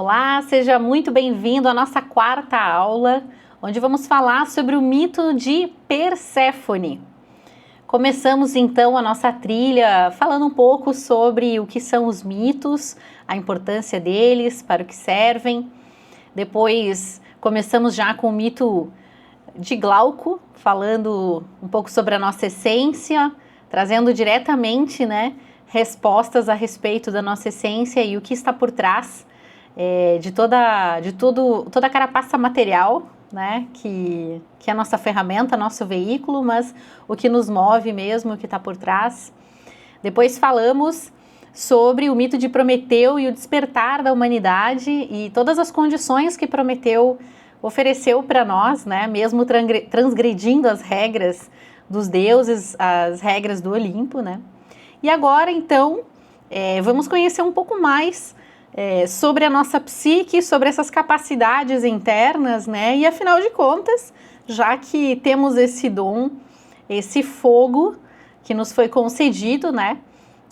Olá, seja muito bem-vindo à nossa quarta aula, onde vamos falar sobre o mito de Perséfone. Começamos então a nossa trilha falando um pouco sobre o que são os mitos, a importância deles, para o que servem. Depois começamos já com o mito de Glauco, falando um pouco sobre a nossa essência, trazendo diretamente, respostas a respeito da nossa essência e o que está por trás de toda a carapaça material, que é a nossa ferramenta, nosso veículo, mas o que nos move mesmo, o que está por trás. Depois falamos sobre o mito de Prometeu e o despertar da humanidade e todas as condições que Prometeu ofereceu para nós, mesmo transgredindo as regras dos deuses, as regras do Olimpo, E agora, então, vamos conhecer um pouco mais sobre a nossa psique, sobre essas capacidades internas, E afinal de contas, já que temos esse dom, esse fogo que nos foi concedido,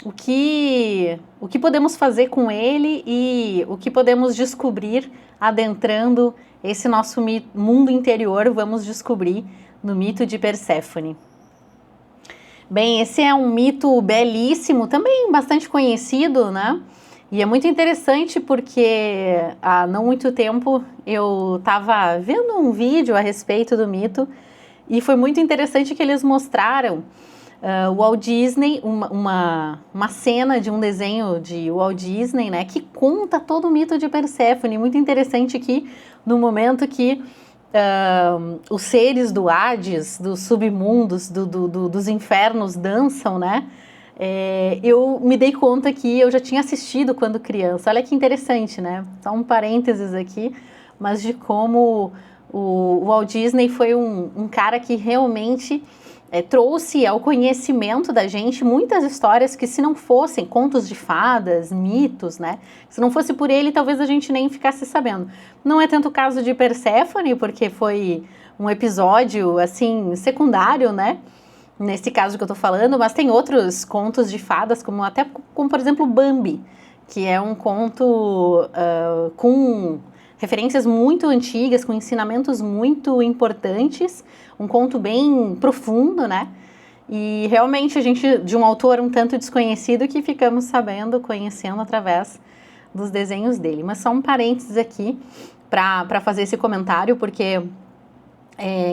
o que podemos fazer com ele e o que podemos descobrir adentrando esse nosso mundo interior, vamos descobrir no mito de Perséfone. Bem, esse é um mito belíssimo, também bastante conhecido, E é muito interessante porque há não muito tempo eu estava vendo um vídeo a respeito do mito e foi muito interessante que eles mostraram o Walt Disney, uma cena de um desenho de Walt Disney, que conta todo o mito de Perséfone. Muito interessante que no momento que os seres do Hades, dos submundos, dos infernos dançam, eu me dei conta que eu já tinha assistido quando criança. Olha que interessante, Só um parênteses aqui, mas de como o Walt Disney foi um cara que realmente trouxe ao conhecimento da gente muitas histórias que, se não fossem contos de fadas, mitos, se não fosse por ele, talvez a gente nem ficasse sabendo. Não é tanto o caso de Perséfone, porque foi um episódio, assim, secundário, nesse caso que eu tô falando, mas tem outros contos de fadas, como por exemplo, Bambi, que é um conto com referências muito antigas, com ensinamentos muito importantes, um conto bem profundo, E realmente a gente, de um autor um tanto desconhecido, que ficamos sabendo, conhecendo através dos desenhos dele. Mas só um parênteses aqui para fazer esse comentário, porque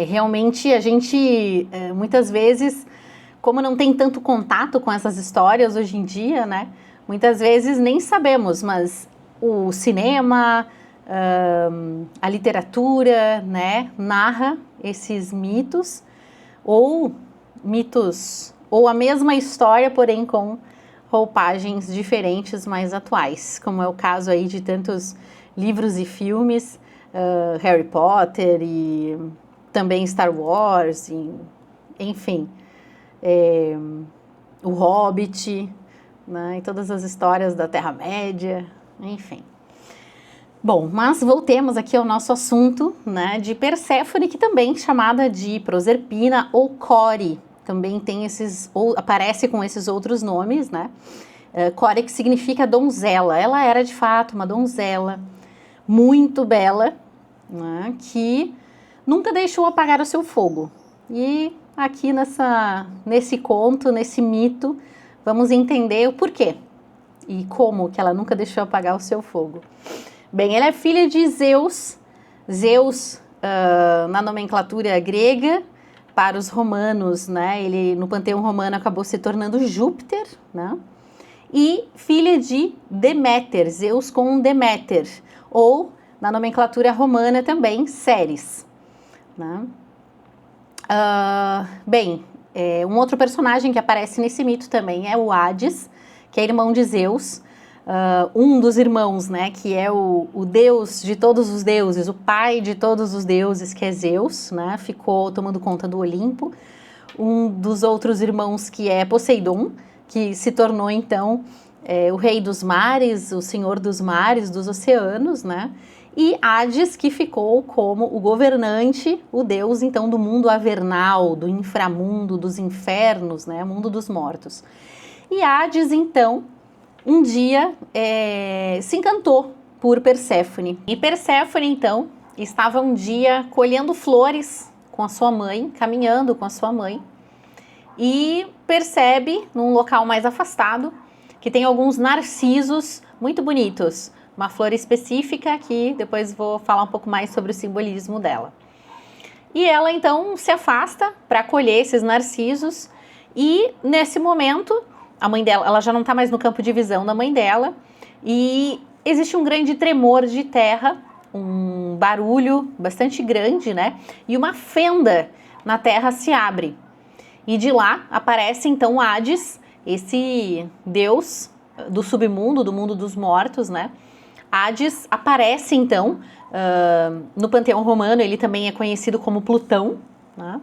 realmente a gente, muitas vezes, como não tem tanto contato com essas histórias hoje em dia, muitas vezes nem sabemos, mas o cinema, a literatura, narra esses mitos, ou a mesma história, porém com roupagens diferentes, mais atuais, como é o caso aí de tantos livros e filmes, Harry Potter e também Star Wars, enfim, o Hobbit, e todas as histórias da Terra-média, enfim. Bom, mas voltemos aqui ao nosso assunto, de Perséfone, que também é chamada de Proserpina ou Core, também tem ou aparece com esses outros nomes, Core, que significa donzela. Ela era de fato uma donzela muito bela, que nunca deixou apagar o seu fogo. E aqui nesse conto, nesse mito, vamos entender o porquê e como que ela nunca deixou apagar o seu fogo. Bem, ela é filha de Zeus. Zeus, na nomenclatura grega, para os romanos, ele no panteão romano acabou se tornando Júpiter, E filha de Deméter, Zeus com Deméter, ou na nomenclatura romana também, Ceres. Bem, um outro personagem que aparece nesse mito também é o Hades, que é irmão de Zeus, um dos irmãos, que é o deus de todos os deuses, o pai de todos os deuses, que é Zeus, ficou tomando conta do Olimpo. Um dos outros irmãos, que é Poseidon, que se tornou então o rei dos mares, o senhor dos mares, dos oceanos, E Hades, que ficou como o governante, o deus então do mundo avernal, do inframundo, dos infernos, mundo dos mortos. E Hades então um dia se encantou por Perséfone. E Perséfone, então, estava um dia colhendo flores com a sua mãe, caminhando com a sua mãe, e percebe, num local mais afastado, que tem alguns narcisos muito bonitos, uma flor específica que depois vou falar um pouco mais sobre o simbolismo dela. E ela então se afasta para colher esses narcisos e nesse momento a mãe dela, ela já não está mais no campo de visão da mãe dela e existe um grande tremor de terra, um barulho bastante grande, né? E uma fenda na terra se abre. E de lá aparece então Hades, esse deus do submundo, do mundo dos mortos, né? Hades aparece então no panteão romano, ele também é conhecido como Plutão, né?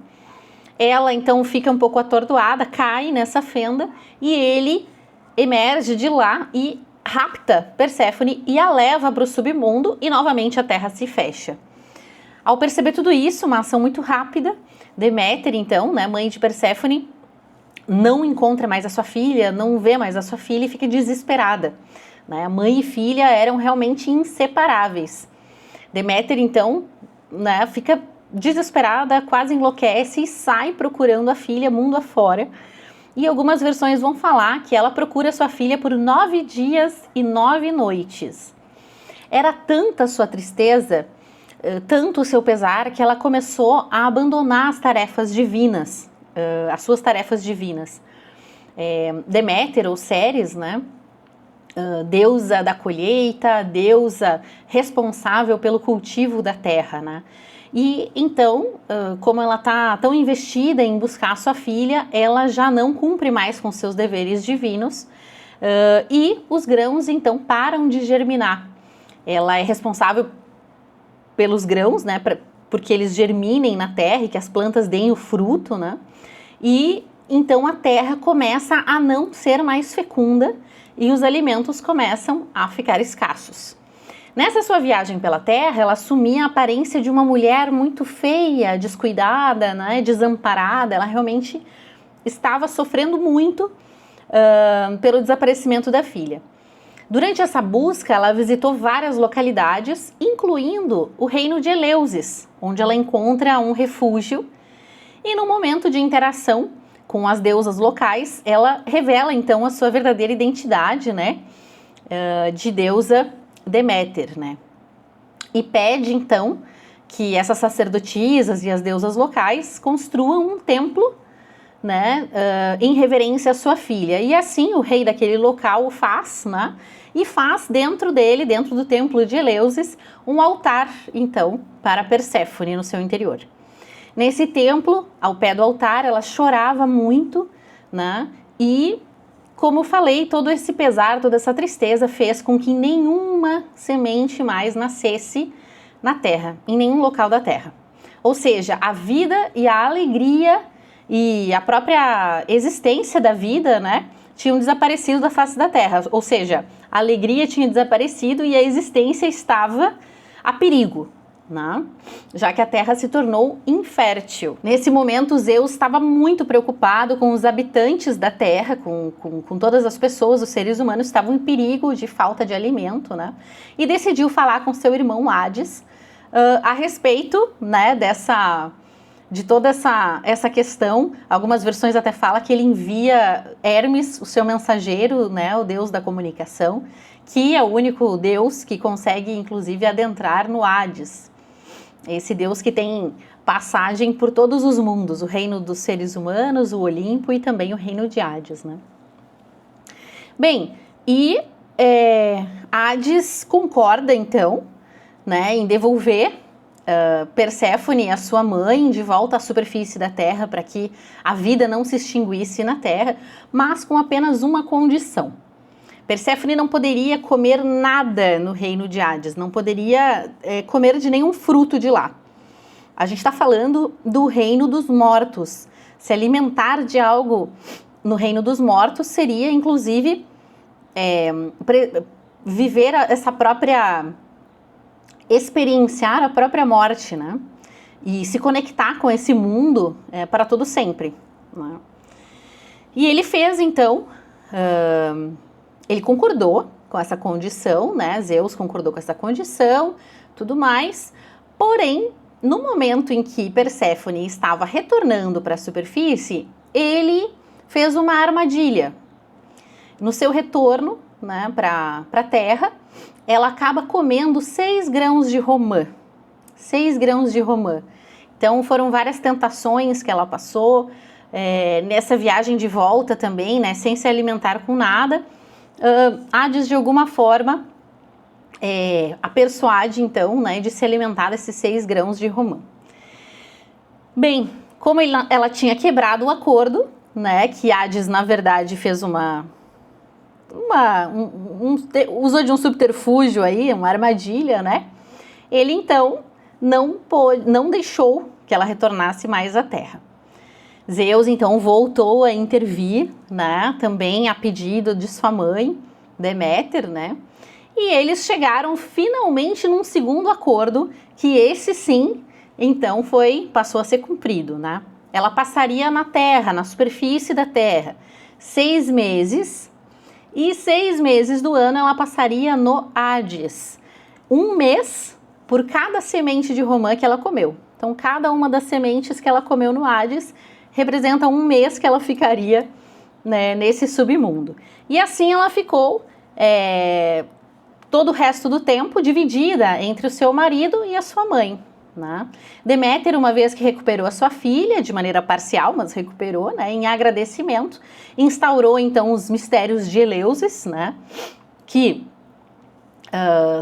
Ela então fica um pouco atordoada, cai nessa fenda e ele emerge de lá e rapta Perséfone e a leva para o submundo e novamente a terra se fecha. Ao perceber tudo isso, uma ação muito rápida, Deméter então, né, mãe de Perséfone, não encontra mais a sua filha, não vê mais a sua filha e fica desesperada, né? Mãe e filha eram realmente inseparáveis. Deméter então, né, fica desesperada, quase enlouquece e sai procurando a filha mundo afora. E algumas versões vão falar que ela procura sua filha por 9 dias e 9 noites. Era tanta a sua tristeza, tanto o seu pesar, que ela começou a abandonar as tarefas divinas, as suas tarefas divinas. Deméter, ou Ceres, né? Deusa da colheita, deusa responsável pelo cultivo da terra, né? E então, como ela está tão investida em buscar a sua filha, ela já não cumpre mais com seus deveres divinos e os grãos então param de germinar. Ela é responsável pelos grãos, né? Porque eles germinem na terra e que as plantas deem o fruto, né? E então a terra começa a não ser mais fecunda e os alimentos começam a ficar escassos. Nessa sua viagem pela terra, ela assumia a aparência de uma mulher muito feia, descuidada, né, desamparada. Ela realmente estava sofrendo muito pelo desaparecimento da filha. Durante essa busca, ela visitou várias localidades, incluindo o reino de Eleusis, onde ela encontra um refúgio. E no momento de interação com as deusas locais, ela revela então a sua verdadeira identidade, né, de deusa Deméter, né? E pede então que essas sacerdotisas e as deusas locais construam um templo, né, em reverência à sua filha. E assim o rei daquele local o faz, né? E faz dentro dele, dentro do templo de Eleusis, um altar então para Perséfone no seu interior. Nesse templo, ao pé do altar, ela chorava muito, né? E como falei, todo esse pesar, toda essa tristeza fez com que nenhuma semente mais nascesse na terra, em nenhum local da terra. Ou seja, a vida e a alegria e a própria existência da vida, né, tinham desaparecido da face da terra. Ou seja, a alegria tinha desaparecido e a existência estava a perigo, né? Já que a terra se tornou infértil. Nesse momento, Zeus estava muito preocupado com os habitantes da terra, com todas as pessoas, os seres humanos estavam em perigo de falta de alimento, né? E decidiu falar com seu irmão Hades a respeito, né, de toda essa questão. Algumas versões até falam que ele envia Hermes, o seu mensageiro, né, o deus da comunicação, que é o único deus que consegue, inclusive, adentrar no Hades. Esse Deus que tem passagem por todos os mundos, o reino dos seres humanos, o Olimpo e também o reino de Hades, né? Bem, e Hades concorda então, né, em devolver Perséfone, a sua mãe, de volta à superfície da Terra para que a vida não se extinguisse na Terra, mas com apenas uma condição. Perséfone não poderia comer nada no reino de Hades, não poderia comer de nenhum fruto de lá. A gente está falando do reino dos mortos. Se alimentar de algo no reino dos mortos seria, inclusive, viver essa própria... experienciar a própria morte, né? E se conectar com esse mundo para todo sempre, né? E ele fez, então... ele concordou com essa condição, né? Zeus concordou com essa condição, tudo mais. Porém, no momento em que Perséfone estava retornando para a superfície, ele fez uma armadilha. No seu retorno, né, para a Terra, ela acaba comendo 6 grãos de romã. 6 grãos de romã. Então, foram várias tentações que ela passou, nessa viagem de volta também, né, sem se alimentar com nada. Hades, de alguma forma, a persuade, então, né, de se alimentar desses 6 grãos de romã. Bem, como ela tinha quebrado o acordo, né, que Hades, na verdade, fez usou de um subterfúgio aí, uma armadilha, né, ele, então, não deixou que ela retornasse mais à Terra. Zeus, então, voltou a intervir, né, também a pedido de sua mãe, Deméter, né, e eles chegaram finalmente num segundo acordo, que esse sim, então, passou a ser cumprido, né. Ela passaria na Terra, na superfície da Terra, 6 meses, e 6 meses do ano ela passaria no Hades. 1 mês por cada semente de romã que ela comeu. Então, cada uma das sementes que ela comeu no Hades representa 1 mês que ela ficaria, né, nesse submundo. E assim ela ficou todo o resto do tempo dividida entre o seu marido e a sua mãe, né? Deméter, uma vez que recuperou a sua filha, de maneira parcial, mas recuperou, né, em agradecimento, instaurou então os mistérios de Eleusis, né, que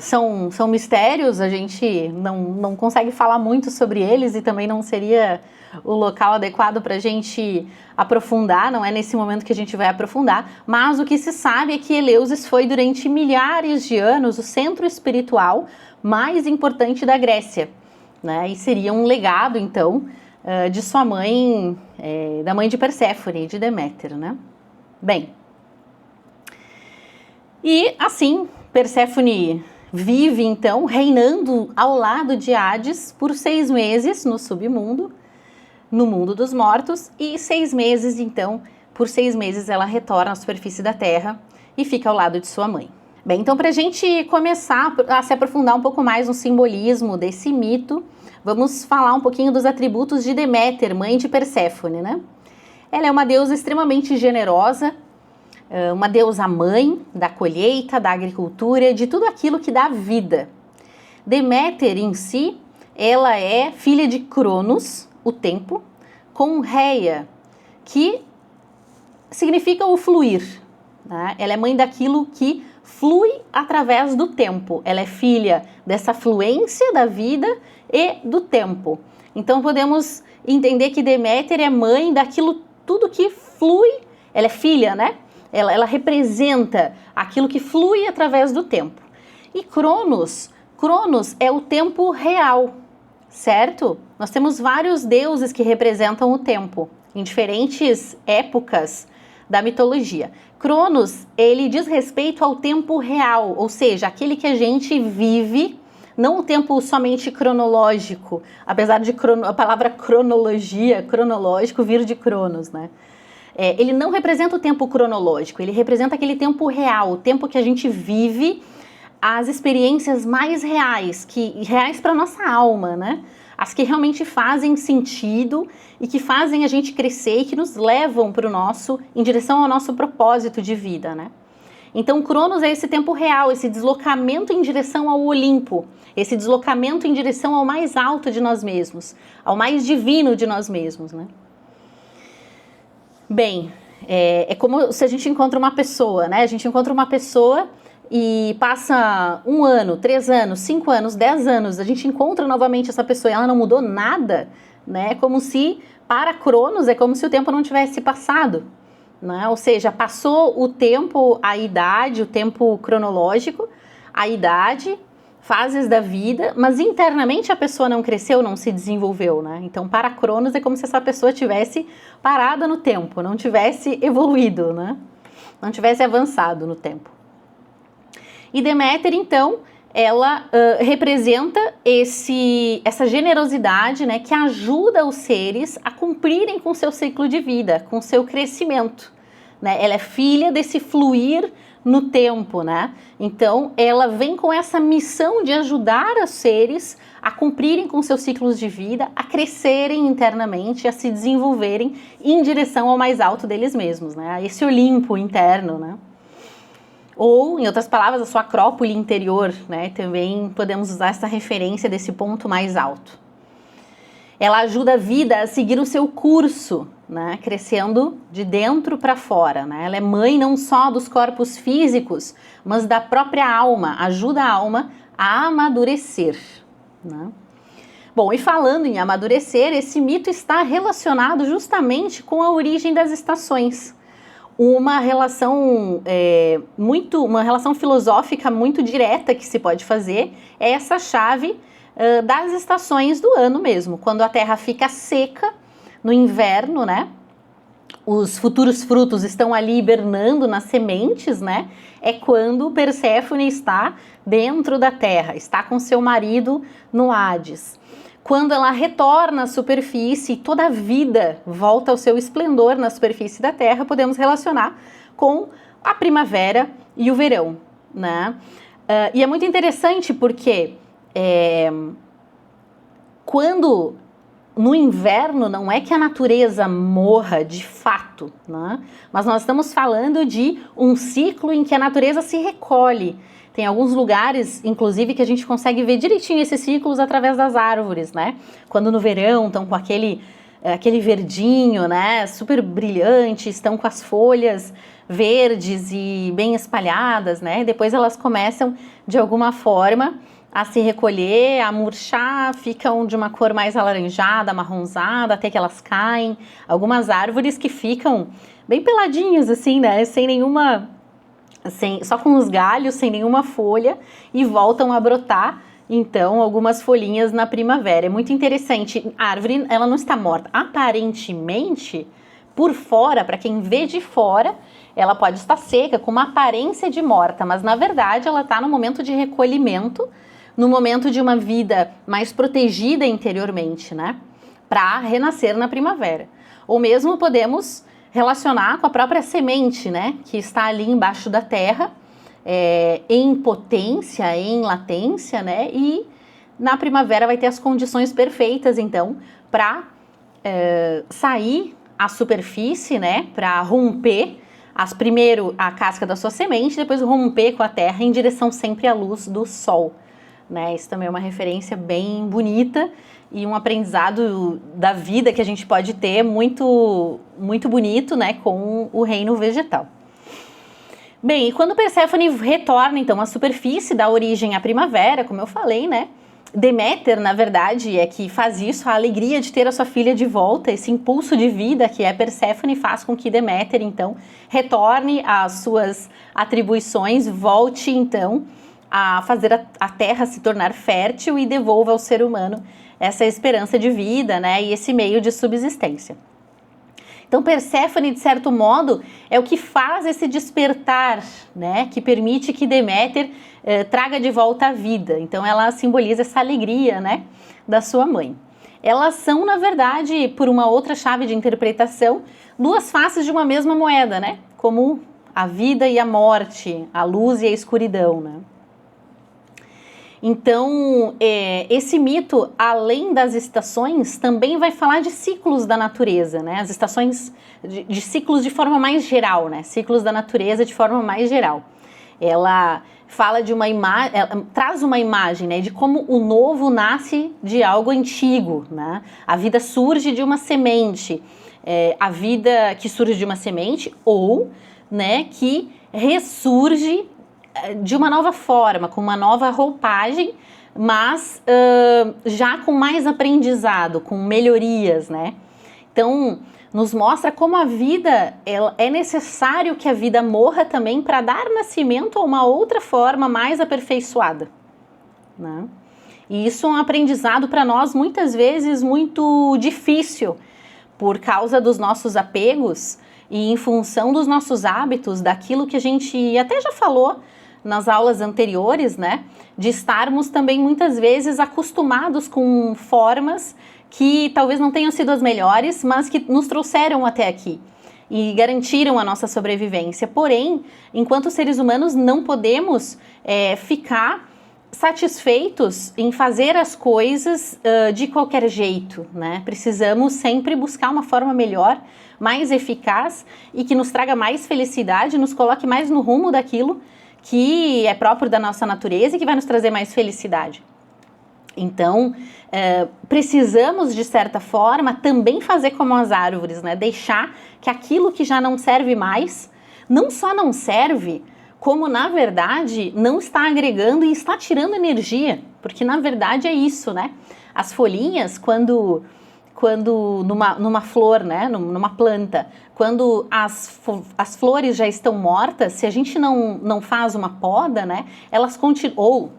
são mistérios, a gente não consegue falar muito sobre eles e também não seria o local adequado para a gente aprofundar, não é nesse momento que a gente vai aprofundar, mas o que se sabe é que Eleusis foi durante milhares de anos o centro espiritual mais importante da Grécia, né? E seria um legado, então, de sua mãe, da mãe de Perséfone, de Deméter, né? Bem, e assim Perséfone vive, então, reinando ao lado de Hades por 6 meses no submundo, no mundo dos mortos, e 6 meses, então, por 6 meses ela retorna à superfície da Terra e fica ao lado de sua mãe. Bem, então, para a gente começar a se aprofundar um pouco mais no simbolismo desse mito, vamos falar um pouquinho dos atributos de Deméter, mãe de Perséfone, né? Ela é uma deusa extremamente generosa, uma deusa mãe da colheita, da agricultura, de tudo aquilo que dá vida. Deméter em si, ela é filha de Cronos, o tempo, com Reia, que significa o fluir, né? Ela é mãe daquilo que flui através do tempo. Ela é filha dessa fluência da vida e do tempo. Então podemos entender que Deméter é mãe daquilo tudo que flui. Ela é filha, né? Ela representa aquilo que flui através do tempo. E Cronos é o tempo real, certo? Nós temos vários deuses que representam o tempo em diferentes épocas da mitologia. Cronos, ele diz respeito ao tempo real, ou seja, aquele que a gente vive, não o tempo somente cronológico, apesar de a palavra cronologia, cronológico, vir de Cronos, né? Ele não representa o tempo cronológico, ele representa aquele tempo real, o tempo que a gente vive, as experiências mais reais, reais para nossa alma, né? As que realmente fazem sentido e que fazem a gente crescer e que nos levam em direção ao nosso propósito de vida, né? Então, Cronos é esse tempo real, esse deslocamento em direção ao Olimpo, esse deslocamento em direção ao mais alto de nós mesmos, ao mais divino de nós mesmos, né? Bem, é como se a gente encontra uma pessoa, né? A gente encontra uma pessoa e passa 1 ano, 3 anos, 5 anos, 10 anos, a gente encontra novamente essa pessoa e ela não mudou nada, né? Como se, para Cronos, é como se o tempo não tivesse passado, né? Ou seja, passou o tempo, a idade, o tempo cronológico, a idade, fases da vida, mas internamente a pessoa não cresceu, não se desenvolveu, né? Então, para Cronos é como se essa pessoa tivesse parada no tempo, não tivesse evoluído, né? Não tivesse avançado no tempo. E Deméter, então, ela representa essa generosidade, né, que ajuda os seres a cumprirem com seu ciclo de vida, com seu crescimento, né? Ela é filha desse fluir no tempo, né? Então, ela vem com essa missão de ajudar os seres a cumprirem com seus ciclos de vida, a crescerem internamente, a se desenvolverem em direção ao mais alto deles mesmos, né? A esse Olimpo interno, né? Ou, em outras palavras, a sua acrópole interior, né? Também podemos usar essa referência desse ponto mais alto. Ela ajuda a vida a seguir o seu curso, né? Crescendo de dentro para fora, né? Ela é mãe não só dos corpos físicos, mas da própria alma, ajuda a alma a amadurecer, né? Bom, e falando em amadurecer, esse mito está relacionado justamente com a origem das estações. Uma relação uma relação filosófica muito direta que se pode fazer é essa chave das estações do ano mesmo. Quando a terra fica seca no inverno, né? Os futuros frutos estão ali hibernando nas sementes, né? É quando Perséfone está dentro da terra, está com seu marido no Hades. Quando ela retorna à superfície e toda a vida volta ao seu esplendor na superfície da Terra, podemos relacionar com a primavera e o verão, né? E é muito interessante porque quando no inverno não é que a natureza morra de fato, né? Mas nós estamos falando de um ciclo em que a natureza se recolhe. Tem alguns lugares, inclusive, que a gente consegue ver direitinho esses ciclos através das árvores, né? Quando no verão estão com aquele verdinho, né? Super brilhante, estão com as folhas verdes e bem espalhadas, né? Depois elas começam, de alguma forma, a se recolher, a murchar, ficam de uma cor mais alaranjada, amarronzada, até que elas caem. Algumas árvores que ficam bem peladinhas, assim, né? Sem nenhuma... só com os galhos, sem nenhuma folha, e voltam a brotar, então, algumas folhinhas na primavera. É muito interessante. A árvore, ela não está morta. Aparentemente, por fora, para quem vê de fora, ela pode estar seca, com uma aparência de morta, mas, na verdade, ela está no momento de recolhimento, no momento de uma vida mais protegida interiormente, né? Para renascer na primavera. Ou mesmo podemos relacionar com a própria semente, né, que está ali embaixo da terra, em potência, em latência, né, e na primavera vai ter as condições perfeitas, então, para sair à superfície, né, para romper, primeiro a casca da sua semente, depois romper com a terra em direção sempre à luz do sol, né. Isso também é uma referência bem bonita e um aprendizado da vida que a gente pode ter muito, muito bonito, né, com o reino vegetal. Bem, e quando Perséfone retorna, então, à superfície, dá origem à primavera, como eu falei, né, Deméter, na verdade, é que faz isso, a alegria de ter a sua filha de volta, esse impulso de vida que é Perséfone faz com que Deméter, então, retorne às suas atribuições, volte, então, a fazer a terra se tornar fértil e devolva ao ser humano essa esperança de vida, né, e esse meio de subsistência. Então, Perséfone, de certo modo, é o que faz esse despertar, né, que permite que Deméter traga de volta a vida. Então, ela simboliza essa alegria, né, da sua mãe. Elas são, na verdade, por uma outra chave de interpretação, duas faces de uma mesma moeda, né, como a vida e a morte, a luz e a escuridão, né. Então, esse mito, além das estações, também vai falar de ciclos da natureza, né? As estações, de ciclos de forma mais geral, né? Ciclos da natureza de forma mais geral. Ela fala de uma imagem, traz uma imagem, né, de como o novo nasce de algo antigo, né? A vida surge de uma semente, a vida que surge de uma semente ou, né, que ressurge de uma nova forma, com uma nova roupagem, mas já com mais aprendizado, com melhorias, né? Então, nos mostra como a vida, é necessário que a vida morra também para dar nascimento a uma outra forma mais aperfeiçoada, né? E isso é um aprendizado para nós muitas vezes muito difícil, por causa dos nossos apegos e em função dos nossos hábitos, daquilo que a gente até já falou nas aulas anteriores, né, de estarmos também muitas vezes acostumados com formas que talvez não tenham sido as melhores, mas que nos trouxeram até aqui. e garantiram a nossa sobrevivência. Porém, enquanto seres humanos, não podemos ficar satisfeitos em fazer as coisas de qualquer jeito, né? Precisamos sempre buscar uma forma melhor, mais eficaz e que nos traga mais felicidade, nos coloque mais no rumo daquilo que é próprio da nossa natureza e que vai nos trazer mais felicidade. Então, precisamos, de certa forma, também fazer como as árvores, né? Deixar que aquilo que já não serve mais, não só não serve, como, na verdade, não está agregando e está tirando energia, porque, na verdade, é isso, né? As folhinhas, quando numa flor, né, numa planta, quando as flores já estão mortas, se a gente não faz uma poda, né, elas continuam, ou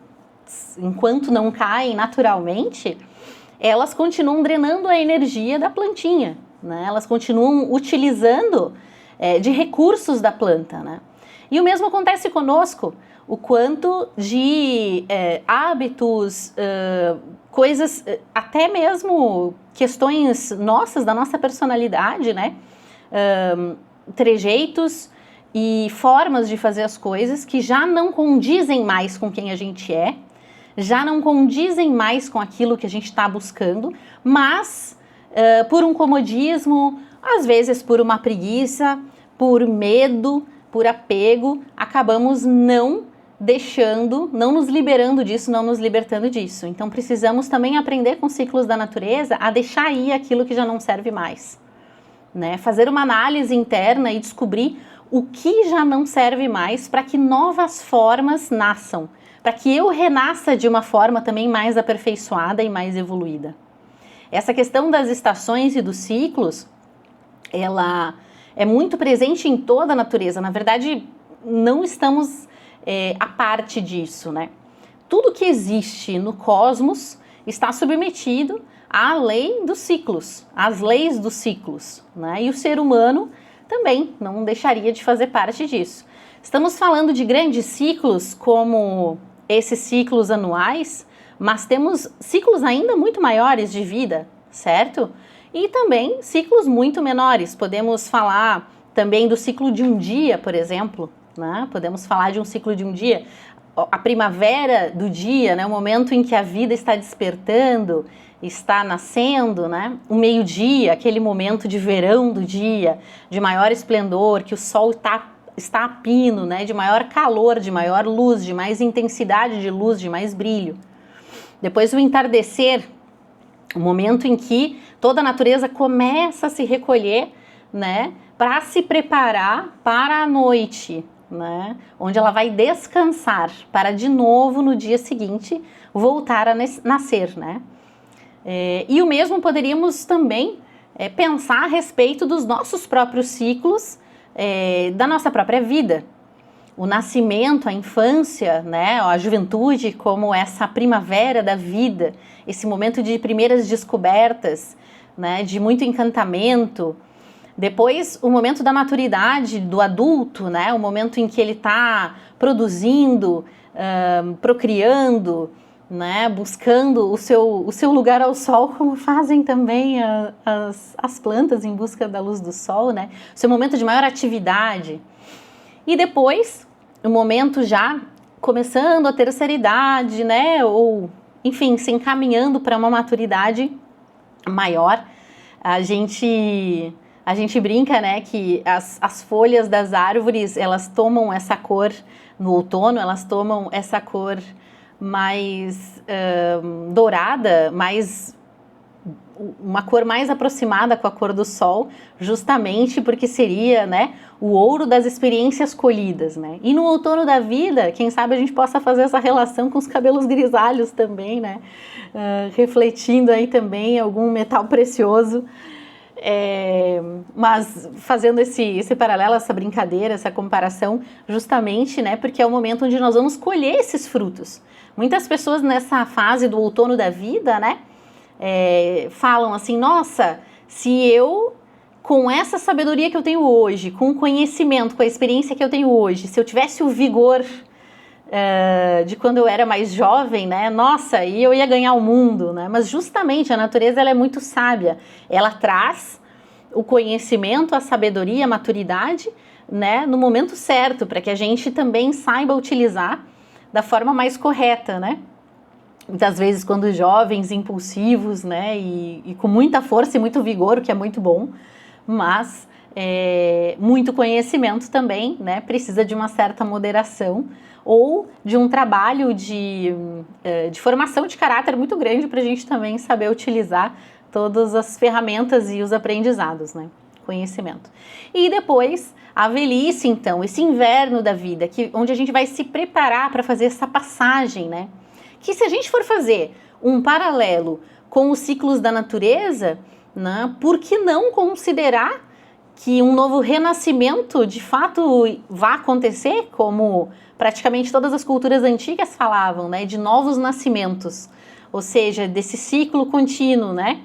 enquanto não caem naturalmente, elas continuam drenando a energia da plantinha, né? Elas continuam utilizando de recursos da planta, né? E o mesmo acontece conosco, o quanto de hábitos, coisas, até mesmo questões nossas, da nossa personalidade, né? Trejeitos e formas de fazer as coisas que já não condizem mais com quem a gente é, já não condizem mais com aquilo que a gente está buscando, mas por um comodismo, às vezes por uma preguiça, por medo, por apego, acabamos não deixando, não nos liberando disso, não nos libertando disso. Então precisamos também aprender com os ciclos da natureza a deixar ir aquilo que já não serve mais, né? Fazer uma análise interna e descobrir o que já não serve mais para que novas formas nasçam, para que eu renasça de uma forma também mais aperfeiçoada e mais evoluída. Essa questão das estações e dos ciclos, ela é muito presente em toda a natureza. Na verdade, não estamos à parte disso, né? Tudo que existe no cosmos está submetido à lei dos ciclos, às leis dos ciclos, né? E o ser humano também não deixaria de fazer parte disso. Estamos falando de grandes ciclos como esses ciclos anuais, mas temos ciclos ainda muito maiores de vida, certo? E também ciclos muito menores. Podemos falar também do ciclo de um dia, por exemplo, né? Podemos falar de um ciclo de um dia. A primavera do dia, né? O momento em que a vida está despertando, está nascendo, né? O meio-dia, aquele momento de verão do dia, de maior esplendor, que o sol está a pino, né? De maior calor, de maior luz, de mais intensidade de luz, de mais brilho. Depois o entardecer, o momento em que toda a natureza começa a se recolher, né, para se preparar para a noite, né, onde ela vai descansar para de novo no dia seguinte voltar a nascer, né? E o mesmo poderíamos também pensar a respeito dos nossos próprios ciclos, da nossa própria vida. O nascimento, a infância, né, a juventude como essa primavera da vida, esse momento de primeiras descobertas, né, de muito encantamento. Depois, o momento da maturidade do adulto, né, o momento em que ele está produzindo, procriando, né, buscando o seu lugar ao sol, como fazem também as plantas em busca da luz do sol, né, o seu momento de maior atividade. E depois, o momento já começando a terceira idade, né, ou, enfim, se encaminhando para uma maturidade maior, a gente brinca, né, que as folhas das árvores, elas tomam essa cor no outono, elas tomam essa cor mais dourada, uma cor mais aproximada com a cor do sol, justamente porque seria, né, o ouro das experiências colhidas, né? E no outono da vida, quem sabe a gente possa fazer essa relação com os cabelos grisalhos também, né? Refletindo aí também algum metal precioso. Mas fazendo esse paralelo, essa brincadeira, essa comparação, justamente, né, porque é o momento onde nós vamos colher esses frutos. Muitas pessoas nessa fase do outono da vida, né, falam assim, nossa, se eu, com essa sabedoria que eu tenho hoje, com o conhecimento, com a experiência que eu tenho hoje, se eu tivesse o vigor de quando eu era mais jovem, né, nossa, e eu ia ganhar o mundo, né, mas justamente a natureza, ela é muito sábia, ela traz o conhecimento, a sabedoria, a maturidade, né, no momento certo, para que a gente também saiba utilizar da forma mais correta, né? Muitas vezes quando jovens, impulsivos, né, e com muita força e muito vigor, o que é muito bom, mas muito conhecimento também, né, precisa de uma certa moderação ou de um trabalho de formação de caráter muito grande para a gente também saber utilizar todas as ferramentas e os aprendizados, né, conhecimento. E depois a velhice, então, esse inverno da vida, onde a gente vai se preparar para fazer essa passagem, né, que se a gente for fazer um paralelo com os ciclos da natureza, né, por que não considerar que um novo renascimento de fato vai acontecer, como praticamente todas as culturas antigas falavam, né, de novos nascimentos, ou seja, desse ciclo contínuo, né,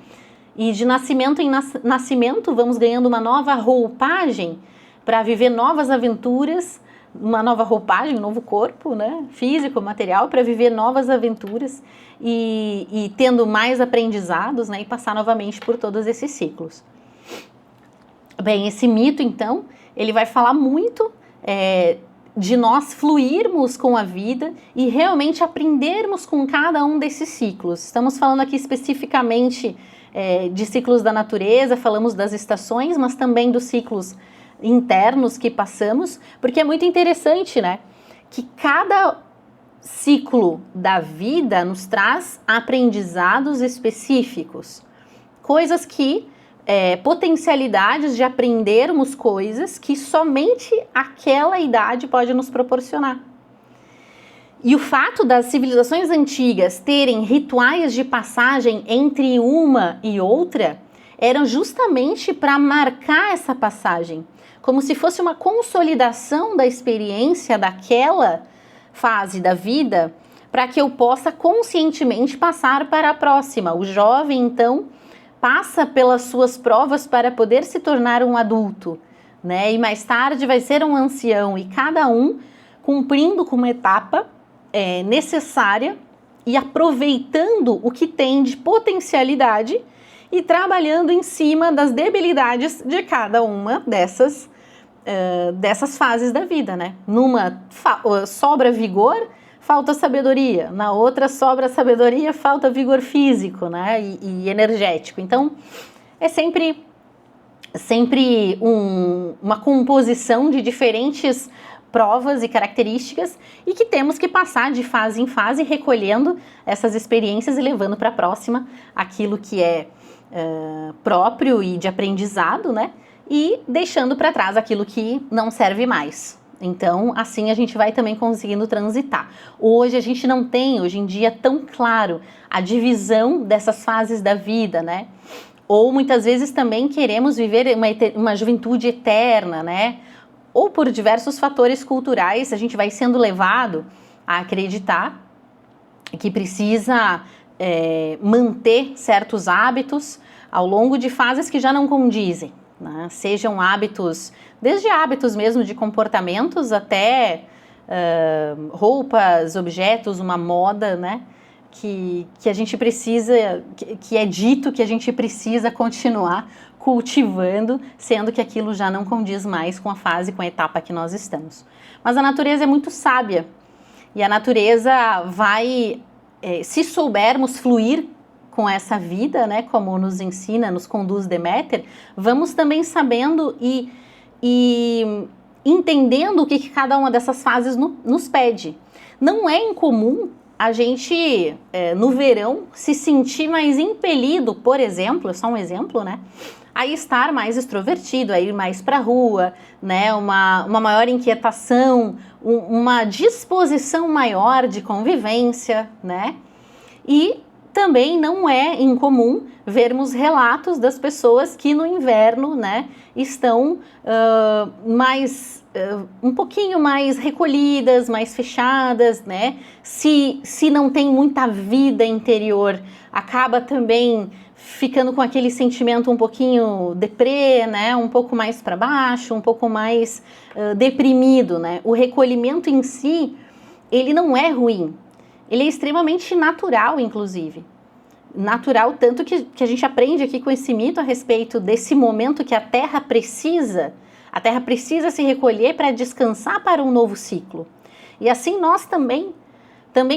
e de nascimento em nascimento vamos ganhando uma nova roupagem para viver novas aventuras, uma nova roupagem, um novo corpo, né, físico, material, para viver novas aventuras e tendo mais aprendizados, né, e passar novamente por todos esses ciclos. Bem, esse mito, então, ele vai falar muito de nós fluirmos com a vida e realmente aprendermos com cada um desses ciclos. Estamos falando aqui especificamente de ciclos da natureza, falamos das estações, mas também dos ciclos internos que passamos, porque é muito interessante, né, que cada ciclo da vida nos traz aprendizados específicos, coisas que potencialidades de aprendermos coisas que somente aquela idade pode nos proporcionar. E o fato das civilizações antigas terem rituais de passagem entre uma e outra eram justamente para marcar essa passagem, como se fosse uma consolidação da experiência daquela fase da vida, para que eu possa conscientemente passar para a próxima. O jovem, então, passa pelas suas provas para poder se tornar um adulto, né? E mais tarde vai ser um ancião, e cada um cumprindo com uma etapa necessária e aproveitando o que tem de potencialidade e trabalhando em cima das debilidades de cada uma dessas fases da vida, né? Numa sobra vigor, falta sabedoria, na outra sobra sabedoria, falta vigor físico, né, e energético. Então, é sempre uma composição de diferentes provas e características e que temos que passar de fase em fase, recolhendo essas experiências e levando para a próxima aquilo que é próprio e de aprendizado, né, e deixando para trás aquilo que não serve mais. Então, assim a gente vai também conseguindo transitar. Hoje a gente não tem, hoje em dia, tão claro a divisão dessas fases da vida, né? Ou muitas vezes também queremos viver uma juventude eterna, né? Ou por diversos fatores culturais, a gente vai sendo levado a acreditar que precisa manter certos hábitos ao longo de fases que já não condizem, né? Sejam hábitos, desde hábitos mesmo de comportamentos até roupas, objetos, uma moda, né? Que a gente precisa, que é dito que a gente precisa continuar cultivando, sendo que aquilo já não condiz mais com a fase, com a etapa que nós estamos. Mas a natureza é muito sábia e a natureza vai, se soubermos fluir com essa vida, né, como nos ensina, nos conduz Deméter, vamos também sabendo e entendendo o que cada uma dessas fases nos pede. Não é incomum a gente, no verão, se sentir mais impelido, por exemplo, é só um exemplo, né, a estar mais extrovertido, a ir mais para a rua, né, uma maior inquietação, uma disposição maior de convivência, né, e também não é incomum vermos relatos das pessoas que no inverno, né, estão um pouquinho mais recolhidas, mais fechadas, né? Se não tem muita vida interior, acaba também ficando com aquele sentimento um pouquinho deprê, né? Um pouco mais para baixo, um pouco mais deprimido, né? O recolhimento em si, ele não é ruim. Ele é extremamente natural, inclusive. natural, tanto que a gente aprende aqui com esse mito a respeito desse momento que a Terra precisa se recolher para descansar para um novo ciclo. E assim nós também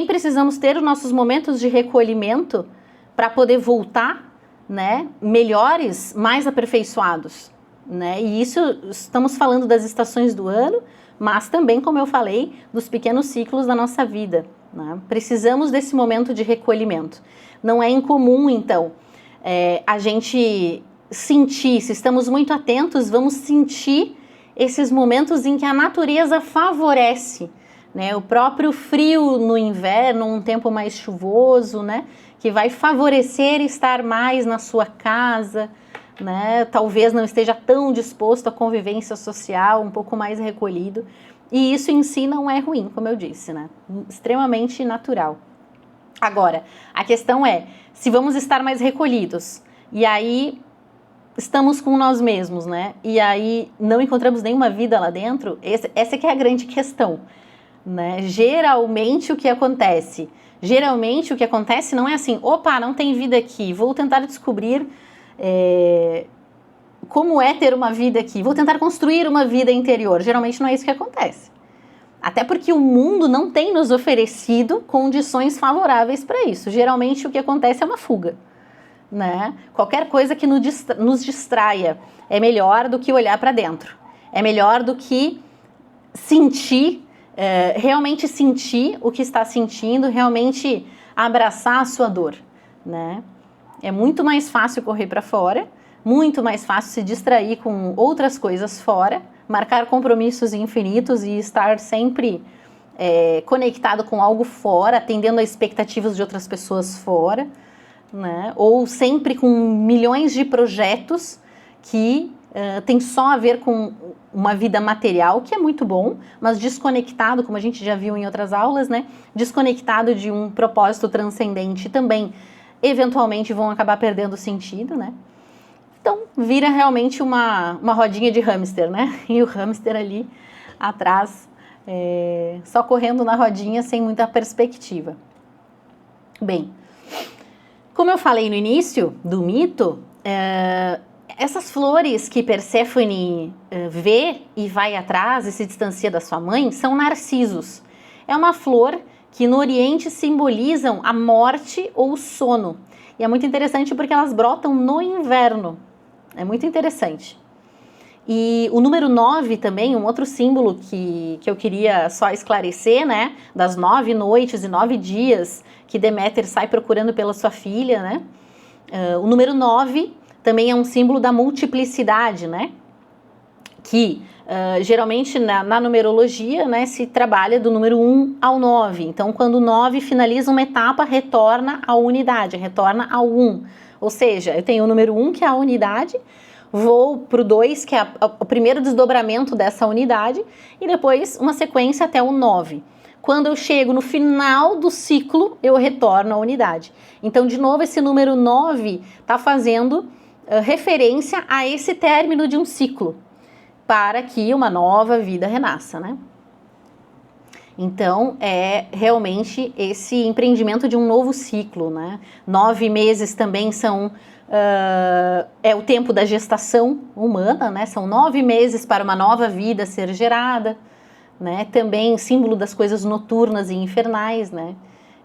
precisamos ter os nossos momentos de recolhimento para poder voltar, né, melhores, mais aperfeiçoados, né? E isso estamos falando das estações do ano, mas também, como eu falei, dos pequenos ciclos da nossa vida, né? Precisamos desse momento de recolhimento. Não é incomum, então, a gente sentir, se estamos muito atentos, vamos sentir esses momentos em que a natureza favorece, né? O próprio frio no inverno, um tempo mais chuvoso, né? Que vai favorecer estar mais na sua casa, né? Talvez não esteja tão disposto à convivência social, um pouco mais recolhido. E isso em si não é ruim, como eu disse, né? Extremamente natural. Agora, a questão é, se vamos estar mais recolhidos, e aí estamos com nós mesmos, né? E aí não encontramos nenhuma vida lá dentro, essa que é a grande questão, né? Geralmente o que acontece não é assim, opa, não tem vida aqui, vou tentar descobrir como é ter uma vida aqui, vou tentar construir uma vida interior. Geralmente não é isso que acontece. Até porque o mundo não tem nos oferecido condições favoráveis para isso. Geralmente o que acontece é uma fuga, né? Qualquer coisa que nos distraia é melhor do que olhar para dentro. É melhor do que sentir, realmente sentir o que está sentindo, realmente abraçar a sua dor, né? É muito mais fácil correr para fora, muito mais fácil se distrair com outras coisas fora, marcar compromissos infinitos e estar sempre conectado com algo fora, atendendo a expectativas de outras pessoas fora, né? Ou sempre com milhões de projetos que tem só a ver com uma vida material, que é muito bom, mas desconectado, como a gente já viu em outras aulas, né? Desconectado de um propósito transcendente também, eventualmente vão acabar perdendo o sentido, né? Então, vira realmente uma rodinha de hamster, né? E o hamster ali atrás, só correndo na rodinha sem muita perspectiva. Bem, como eu falei no início do mito, essas flores que Perséfone vê e vai atrás e se distancia da sua mãe são narcisos. É uma flor que no Oriente simbolizam a morte ou o sono. E é muito interessante porque elas brotam no inverno. É muito interessante. E o número 9 também, um outro símbolo que eu queria só esclarecer, né? Das 9 noites e 9 dias que Deméter sai procurando pela sua filha, né? O número 9 também é um símbolo da multiplicidade, né? Que geralmente na numerologia, né, se trabalha do número 1 ao 9. Então, quando o 9 finaliza uma etapa, retorna à unidade, retorna ao 1. Ou seja, eu tenho o número 1, que é a unidade, vou para o 2, que é o primeiro desdobramento dessa unidade, e depois uma sequência até o 9. Quando eu chego no final do ciclo, eu retorno à unidade. Então, de novo, esse número 9 está fazendo referência a esse término de um ciclo, para que uma nova vida renasça, né? Então, é realmente esse empreendimento de um novo ciclo, né? 9 meses também são... é o tempo da gestação humana, né? São 9 meses para uma nova vida ser gerada, né? Também símbolo das coisas noturnas e infernais, né?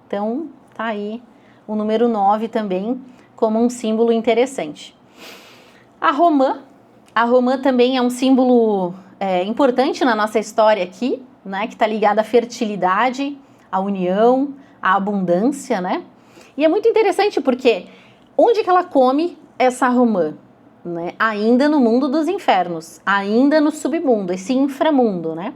Então, tá aí o número 9 também como um símbolo interessante. A romã também é um símbolo importante na nossa história aqui, né, que está ligada à fertilidade, à união, à abundância, né? E é muito interessante porque onde que ela come essa romã? Né? Ainda no mundo dos infernos, ainda no submundo, esse inframundo, né?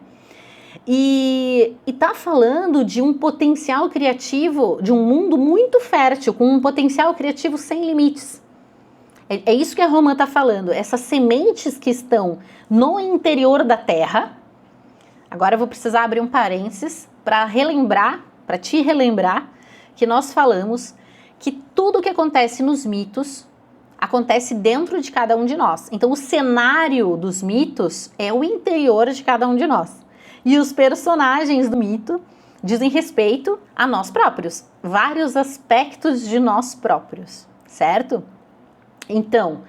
E está falando de um potencial criativo, de um mundo muito fértil, com um potencial criativo sem limites. É isso que a romã está falando, essas sementes que estão no interior da Terra. Agora eu vou precisar abrir um parênteses para te relembrar que nós falamos que tudo que acontece nos mitos acontece dentro de cada um de nós. Então o cenário dos mitos é o interior de cada um de nós. E os personagens do mito dizem respeito a nós próprios, vários aspectos de nós próprios, certo? Então,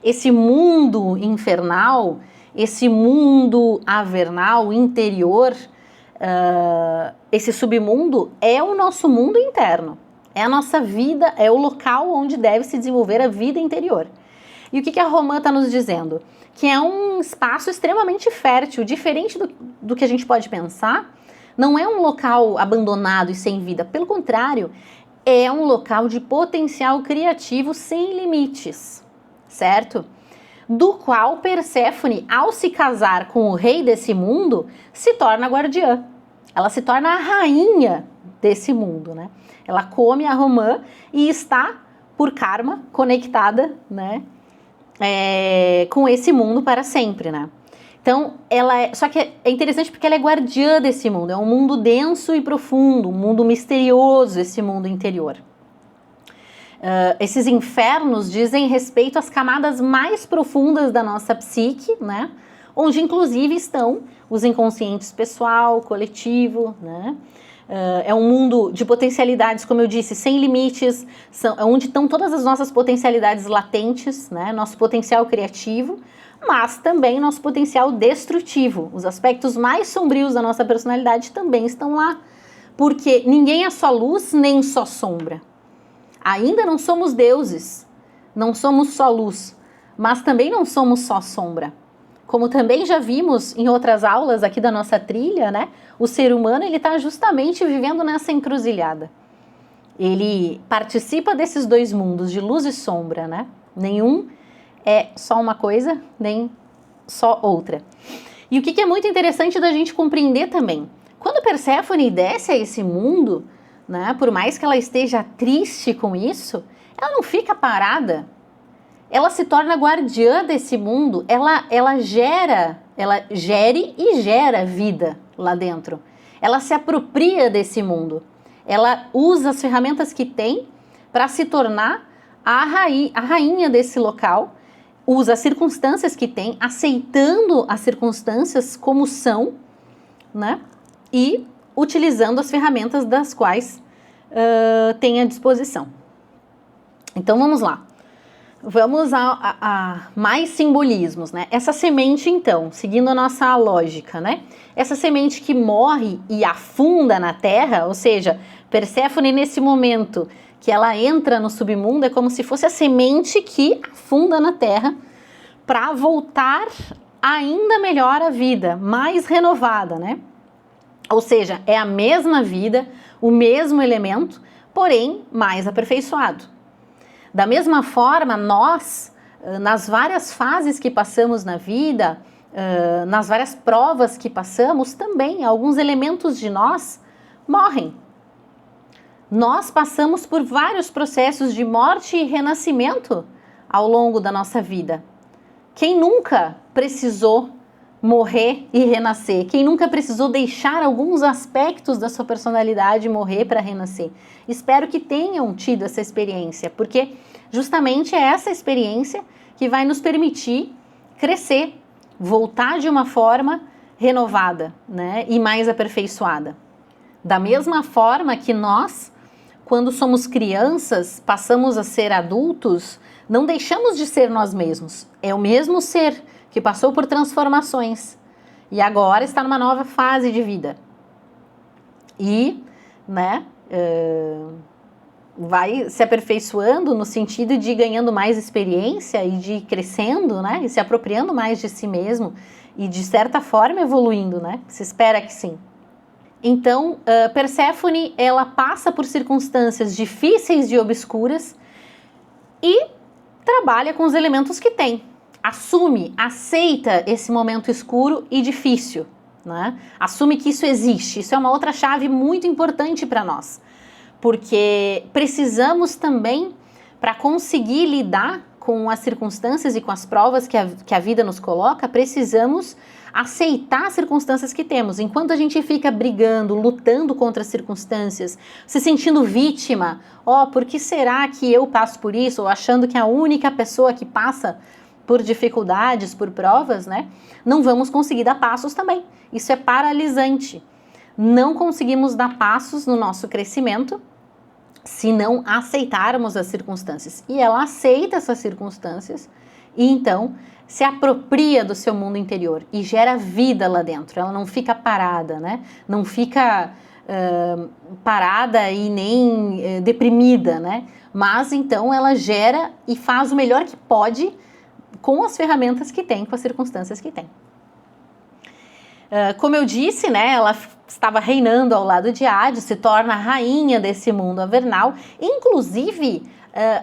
esse mundo infernal, esse mundo avernal, interior, esse submundo é o nosso mundo interno, é a nossa vida, é o local onde deve se desenvolver a vida interior. E o que a Romã está nos dizendo? Que é um espaço extremamente fértil, diferente do que a gente pode pensar. Não é um local abandonado e sem vida, pelo contrário, é um local de potencial criativo sem limites, certo? Do qual Perséfone, ao se casar com o rei desse mundo, se torna guardiã. Ela se torna a rainha desse mundo, né? Ela come a Romã e está, por karma, conectada, né, com esse mundo para sempre, né? Então, só que é interessante porque ela é guardiã desse mundo, é um mundo denso e profundo, um mundo misterioso, esse mundo interior. Esses infernos dizem respeito às camadas mais profundas da nossa psique, né? Onde inclusive estão os inconscientes pessoal, coletivo, né? É um mundo de potencialidades, como eu disse, sem limites, onde estão todas as nossas potencialidades latentes, né? Nosso potencial criativo, mas também nosso potencial destrutivo. Os aspectos mais sombrios da nossa personalidade também estão lá, porque ninguém é só luz nem só sombra. Ainda não somos deuses, não somos só luz, mas também não somos só sombra. Como também já vimos em outras aulas aqui da nossa trilha, né? O ser humano, ele está justamente vivendo nessa encruzilhada. Ele participa desses dois mundos, de luz e sombra, né? Nenhum é só uma coisa, nem só outra. E o que é muito interessante da gente compreender também, quando Perséfone desce a esse mundo, né, por mais que ela esteja triste com isso, ela não fica parada. Ela se torna guardiã desse mundo, ela gere e gera vida lá dentro. Ela se apropria desse mundo. Ela usa as ferramentas que tem para se tornar a rainha desse local, usa as circunstâncias que tem, aceitando as circunstâncias como são, né? E utilizando as ferramentas das quais tem à disposição. Então vamos lá. Vamos a mais simbolismos, né? Essa semente, então, seguindo a nossa lógica, né? Essa semente que morre e afunda na terra, ou seja, Perséfone nesse momento que ela entra no submundo é como se fosse a semente que afunda na terra para voltar ainda melhor à vida, mais renovada, né? Ou seja, é a mesma vida, o mesmo elemento, porém mais aperfeiçoado. Da mesma forma, nós, nas várias fases que passamos na vida, nas várias provas que passamos, também alguns elementos de nós morrem. Nós passamos por vários processos de morte e renascimento ao longo da nossa vida. Quem nunca precisou morrer e renascer? Quem nunca precisou deixar alguns aspectos da sua personalidade morrer para renascer? Espero que tenham tido essa experiência, porque justamente é essa experiência que vai nos permitir crescer, voltar de uma forma renovada, né, e mais aperfeiçoada. Da mesma forma que nós, quando somos crianças, passamos a ser adultos, não deixamos de ser nós mesmos. É o mesmo ser que passou por transformações e agora está numa nova fase de vida. E, né, vai se aperfeiçoando no sentido de ganhando mais experiência e de crescendo, né, e se apropriando mais de si mesmo e, de certa forma, evoluindo, né? Se espera que sim. Então, Perséfone, ela passa por circunstâncias difíceis e obscuras e trabalha com os elementos que tem. Assume, aceita esse momento escuro e difícil, né? Assume que isso existe. Isso é uma outra chave muito importante para nós, porque precisamos também, para conseguir lidar com as circunstâncias e com as provas que a vida nos coloca, precisamos aceitar as circunstâncias que temos. Enquanto a gente fica brigando, lutando contra as circunstâncias, se sentindo vítima, por que será que eu passo por isso? Ou achando que a única pessoa que passa por dificuldades, por provas, né? Não vamos conseguir dar passos também. Isso é paralisante. não conseguimos dar passos no nosso crescimento se não aceitarmos as circunstâncias. E ela aceita essas circunstâncias e então se apropria do seu mundo interior e gera vida lá dentro. Ela não fica parada, né? Não fica parada e nem deprimida, né? Mas então ela gera e faz o melhor que pode com as ferramentas que tem, com as circunstâncias que tem. Como eu disse, né, ela estava reinando ao lado de Hades, se torna a rainha desse mundo avernal, inclusive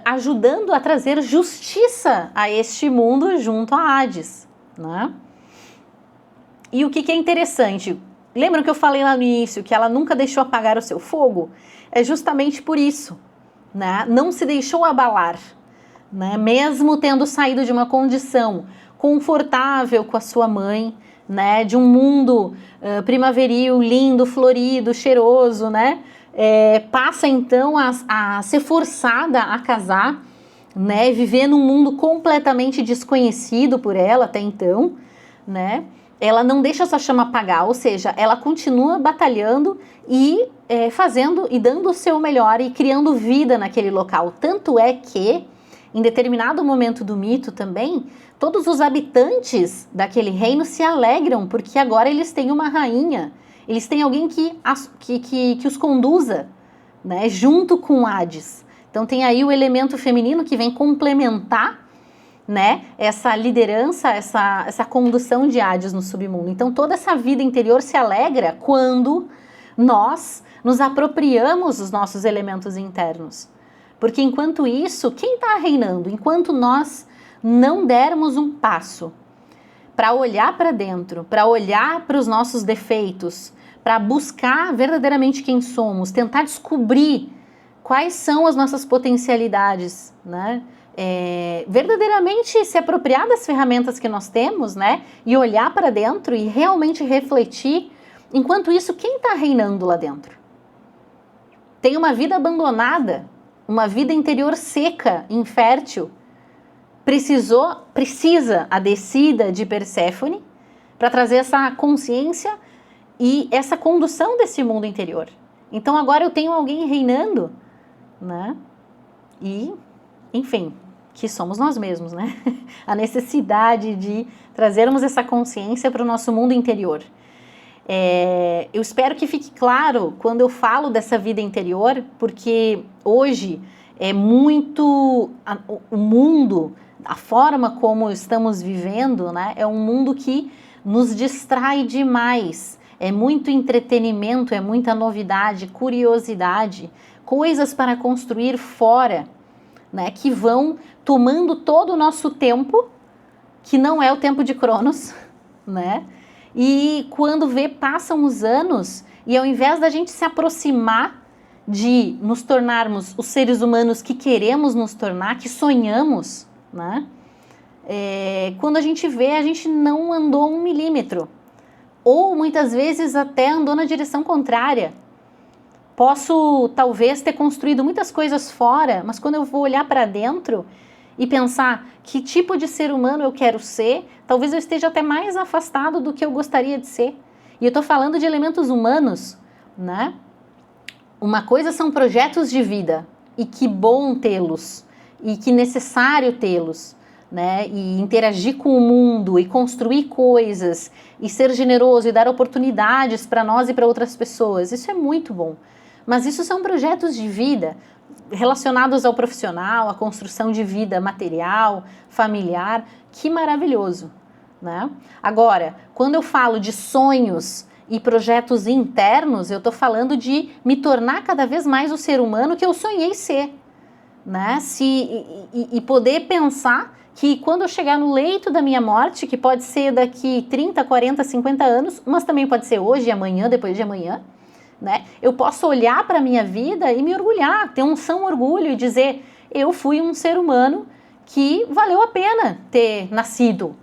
ajudando a trazer justiça a este mundo junto a Hades, né? E o que é interessante, lembram que eu falei lá no início que ela nunca deixou apagar o seu fogo? É justamente por isso, né? Não se deixou abalar, né? Mesmo tendo saído de uma condição confortável com a sua mãe, né, de um mundo primaveril, lindo, florido, cheiroso, né, passa então a ser forçada a casar, né, viver num mundo completamente desconhecido por ela até então, né, ela não deixa sua chama apagar, ou seja, ela continua batalhando e fazendo e dando o seu melhor e criando vida naquele local, tanto é que em determinado momento do mito também, todos os habitantes daquele reino se alegram, porque agora eles têm uma rainha, eles têm alguém que os conduza, né, junto com Hades. Então tem aí o elemento feminino que vem complementar, né, essa liderança, essa condução de Hades no submundo. Então toda essa vida interior se alegra quando nós nos apropriamos dos nossos elementos internos. Porque enquanto isso, quem está reinando? Enquanto nós não dermos um passo para olhar para dentro, para olhar para os nossos defeitos, para buscar verdadeiramente quem somos, tentar descobrir quais são as nossas potencialidades, né? Verdadeiramente se apropriar das ferramentas que nós temos, né? E olhar para dentro e realmente refletir. Enquanto isso, quem está reinando lá dentro? Tem uma vida abandonada, uma vida interior seca, infértil. Precisa a descida de Perséfone para trazer essa consciência e essa condução desse mundo interior. Então agora eu tenho alguém reinando, né? E, enfim, que somos nós mesmos, né? A necessidade de trazermos essa consciência para o nosso mundo interior. Eu espero que fique claro quando eu falo dessa vida interior, porque hoje é muito o mundo, a forma como estamos vivendo, né, é um mundo que nos distrai demais. É muito entretenimento, é muita novidade, curiosidade, coisas para construir fora, né, que vão tomando todo o nosso tempo, que não é o tempo de Cronos, né? E quando passam os anos e ao invés da gente se aproximar de nos tornarmos os seres humanos que queremos nos tornar, que sonhamos, né? Quando a gente vê, a gente não andou 1 milímetro. Ou muitas vezes até andou na direção contrária. Posso talvez ter construído muitas coisas fora, mas quando eu vou olhar para dentro e pensar que tipo de ser humano eu quero ser, talvez eu esteja até mais afastado do que eu gostaria de ser. E eu estou falando de elementos humanos, né? Uma coisa são projetos de vida, e que bom tê-los, e que necessário tê-los, né? E interagir com o mundo, e construir coisas, e ser generoso, e dar oportunidades para nós e para outras pessoas. Isso é muito bom. Mas isso são projetos de vida relacionados ao profissional, à construção de vida material, familiar. Que maravilhoso, né? Agora, quando eu falo de sonhos e projetos internos, eu estou falando de me tornar cada vez mais o ser humano que eu sonhei ser, né? E poder pensar que quando eu chegar no leito da minha morte, que pode ser daqui 30, 40, 50 anos, mas também pode ser hoje, amanhã, depois de amanhã, né? Eu posso olhar para a minha vida e me orgulhar, ter um são orgulho e dizer, eu fui um ser humano que valeu a pena ter nascido.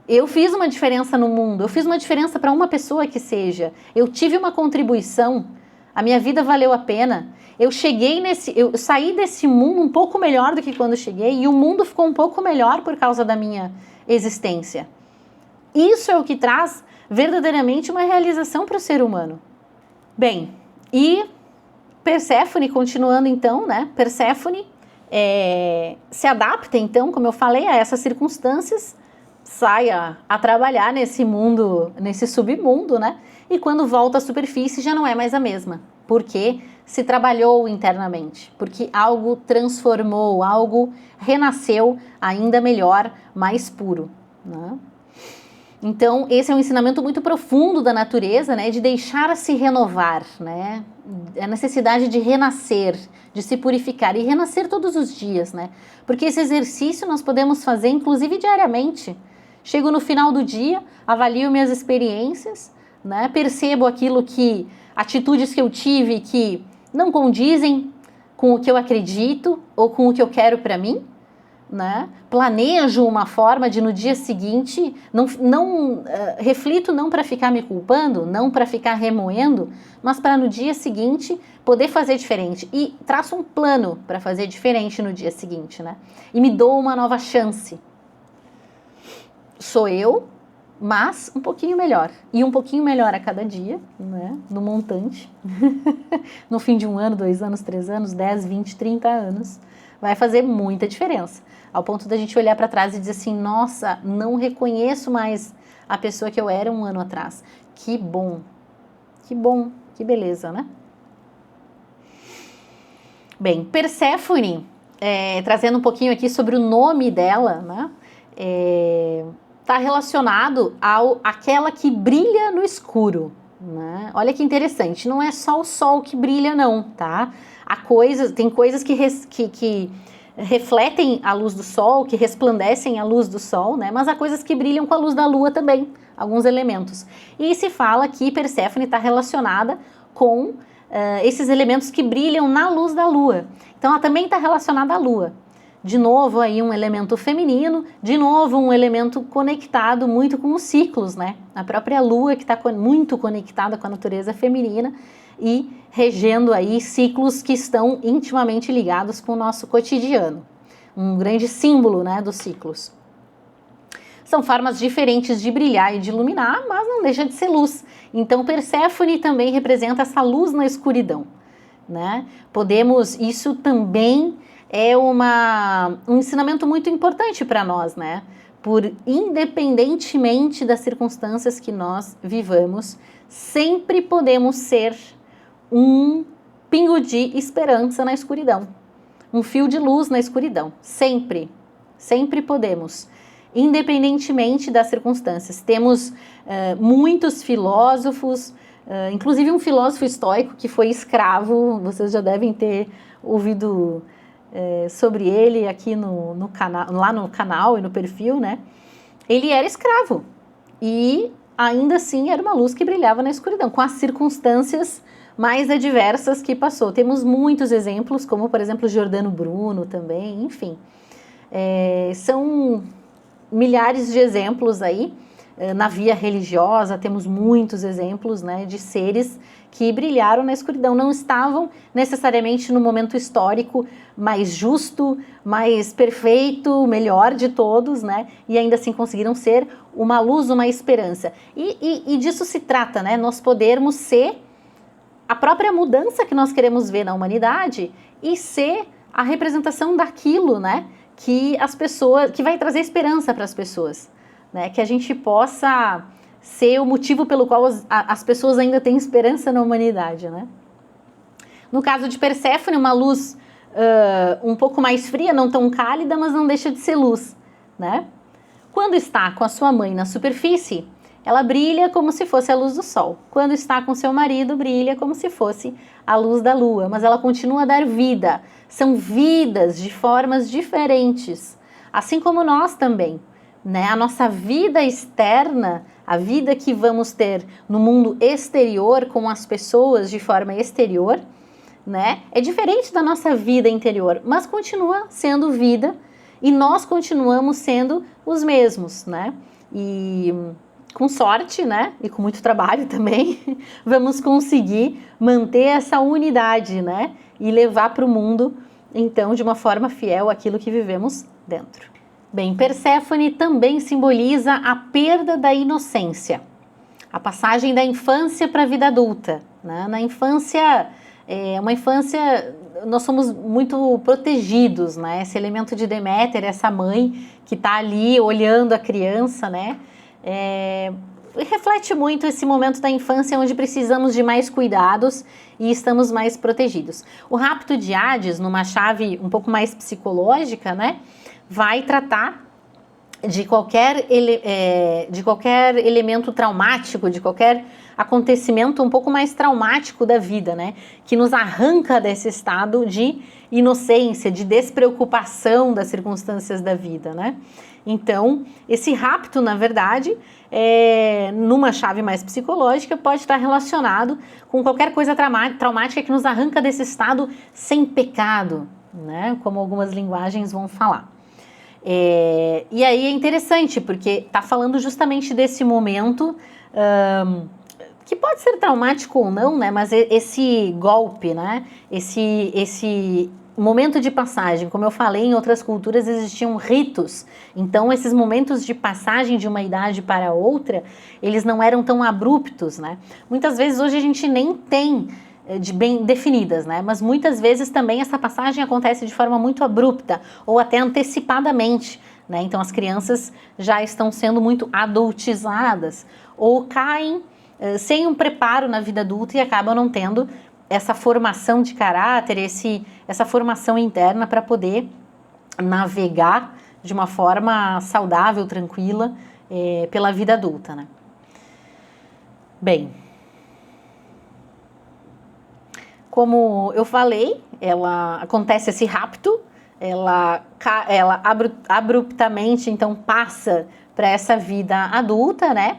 Eu fiz uma diferença no mundo, eu fiz uma diferença para uma pessoa que seja, eu tive uma contribuição, a minha vida valeu a pena, eu saí desse mundo um pouco melhor do que quando cheguei e o mundo ficou um pouco melhor por causa da minha existência. Isso é o que traz verdadeiramente uma realização para o ser humano, Bem, e Perséfone, continuando então, né? Perséfone se adapta então, como eu falei, a essas circunstâncias, sai a trabalhar nesse mundo, nesse submundo, né? E quando volta à superfície já não é mais a mesma, porque se trabalhou internamente, porque algo transformou, algo renasceu ainda melhor, mais puro, né? Então, esse é um ensinamento muito profundo da natureza, né, de deixar se renovar, né, a necessidade de renascer, de se purificar e renascer todos os dias, né, porque esse exercício nós podemos fazer, inclusive, diariamente. Chego no final do dia, avalio minhas experiências, né, percebo atitudes que eu tive que não condizem com o que eu acredito ou com o que eu quero para mim, né? Planejo uma forma de no dia seguinte, reflito não para ficar me culpando, não para ficar remoendo, mas para no dia seguinte poder fazer diferente e traço um plano para fazer diferente no dia seguinte, né? E me dou uma nova chance. Sou eu, mas um pouquinho melhor e um pouquinho melhor a cada dia, né? No montante, no fim de 1 ano, 2 anos, 3 anos, 10, 20, 30 anos, vai fazer muita diferença. Ao ponto da gente olhar para trás e dizer assim, nossa, não reconheço mais a pessoa que eu era 1 ano atrás. Que bom, que beleza, né? Bem, Perséfone, trazendo um pouquinho aqui sobre o nome dela, né? Está relacionado àquela que brilha no escuro, né? Olha que interessante, não é só o sol que brilha não, tá? Tem coisas que refletem a luz do sol, que resplandecem a luz do sol, né? Mas há coisas que brilham com a luz da lua também, alguns elementos. E se fala que Perséfone está relacionada com esses elementos que brilham na luz da lua. Então ela também está relacionada à lua. De novo aí um elemento feminino, de novo um elemento conectado muito com os ciclos, né? A própria lua que está muito conectada com a natureza feminina e regendo aí ciclos que estão intimamente ligados com o nosso cotidiano. Um grande símbolo, né, dos ciclos. São formas diferentes de brilhar e de iluminar, mas não deixa de ser luz. Então Perséfone também representa essa luz na escuridão, né? Isso também é um ensinamento muito importante para nós, né? Independentemente das circunstâncias que nós vivamos, sempre podemos ser um pingo de esperança na escuridão, um fio de luz na escuridão, sempre podemos, independentemente das circunstâncias. Temos muitos filósofos, inclusive um filósofo estoico que foi escravo, vocês já devem ter ouvido sobre ele aqui no canal, lá no canal e no perfil, né? Ele era escravo e ainda assim era uma luz que brilhava na escuridão, com as circunstâncias mais adversas que passou. Temos muitos exemplos, como por exemplo Giordano Bruno também, enfim. São milhares de exemplos aí. Na via religiosa temos muitos exemplos, né, de seres que brilharam na escuridão, não estavam necessariamente no momento histórico mais justo, mais perfeito, melhor de todos, né, e ainda assim conseguiram ser uma luz, uma esperança. E disso se trata, né, nós podermos ser a própria mudança que nós queremos ver na humanidade e ser a representação daquilo, né, que vai trazer esperança para as pessoas, né, que a gente possa ser o motivo pelo qual as pessoas ainda têm esperança na humanidade, né. No caso de Perséfone, uma luz um pouco mais fria, não tão cálida, mas não deixa de ser luz, né. Quando está com a sua mãe na superfície, ela brilha como se fosse a luz do sol. Quando está com seu marido, brilha como se fosse a luz da lua. Mas ela continua a dar vida. São vidas de formas diferentes. Assim como nós também, né? A nossa vida externa, a vida que vamos ter no mundo exterior, com as pessoas de forma exterior, né? É diferente da nossa vida interior, mas continua sendo vida e nós continuamos sendo os mesmos, né? E com sorte, né, e com muito trabalho também, vamos conseguir manter essa unidade, né, e levar para o mundo, então, de uma forma fiel aquilo que vivemos dentro. Bem, Perséfone também simboliza a perda da inocência, a passagem da infância para a vida adulta, né? Na infância, nós somos muito protegidos, né? Esse elemento de Deméter, essa mãe que está ali olhando a criança, né? Reflete muito esse momento da infância onde precisamos de mais cuidados e estamos mais protegidos. O rapto de Hades, numa chave um pouco mais psicológica, né? Vai tratar de qualquer elemento traumático, de qualquer acontecimento um pouco mais traumático da vida, né? Que nos arranca desse estado de inocência, de despreocupação das circunstâncias da vida, né? Então, esse rapto, na verdade, numa chave mais psicológica, pode estar relacionado com qualquer coisa traumática que nos arranca desse estado sem pecado, né? Como algumas linguagens vão falar. E aí é interessante, porque está falando justamente desse momento que pode ser traumático ou não, né? Mas esse golpe, né? Esse momento de passagem, como eu falei, em outras culturas existiam ritos. Então, esses momentos de passagem de uma idade para outra, eles não eram tão abruptos, né? Muitas vezes hoje a gente nem tem bem definidas, né? Mas muitas vezes também essa passagem acontece de forma muito abrupta ou até antecipadamente, né? Então as crianças já estão sendo muito adultizadas ou caem sem um preparo na vida adulta e acabam não tendo essa formação de caráter, essa formação interna para poder navegar de uma forma saudável, tranquila, pela vida adulta, né? Bem, como eu falei, acontece esse rapto, ela abruptamente então passa para essa vida adulta, né?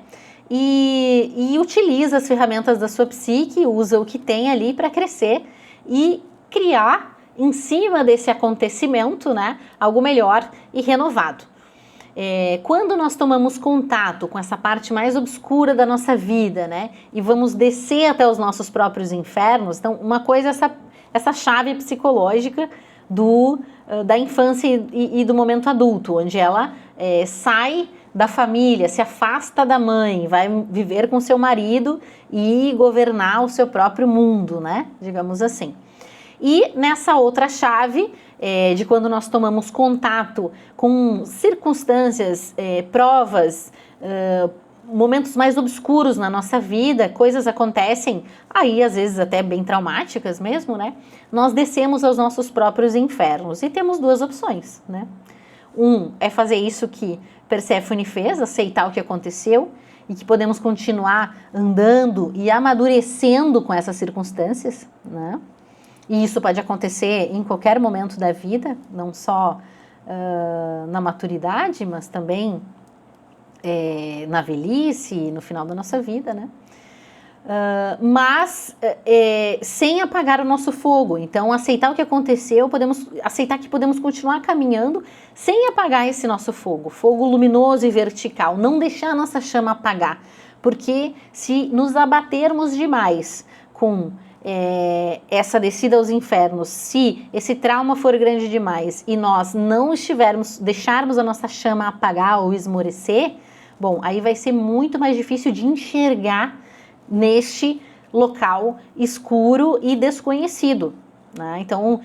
E utiliza as ferramentas da sua psique, usa o que tem ali para crescer e criar em cima desse acontecimento, né, algo melhor e renovado. Quando nós tomamos contato com essa parte mais obscura da nossa vida, né, e vamos descer até os nossos próprios infernos, então uma coisa é essa chave psicológica da infância e do momento adulto, onde ela sai da família, se afasta da mãe, vai viver com seu marido e governar o seu próprio mundo, né, digamos assim. E nessa outra chave, de quando nós tomamos contato com circunstâncias, provas, momentos mais obscuros na nossa vida, coisas acontecem, aí às vezes até bem traumáticas mesmo, né? Nós descemos aos nossos próprios infernos e temos duas opções, né? Um é fazer isso que Perséfone fez, aceitar o que aconteceu e que podemos continuar andando e amadurecendo com essas circunstâncias, né? E isso pode acontecer em qualquer momento da vida, não só na maturidade, mas também na velhice, no final da nossa vida, né? Mas sem apagar o nosso fogo. Então, aceitar o que aconteceu, aceitar que podemos continuar caminhando sem apagar esse nosso fogo luminoso e vertical, não deixar a nossa chama apagar, porque se nos abatermos demais com essa descida aos infernos, se esse trauma for grande demais e nós não deixarmos a nossa chama apagar ou esmorecer, bom, aí vai ser muito mais difícil de enxergar neste local escuro e desconhecido, né? Então,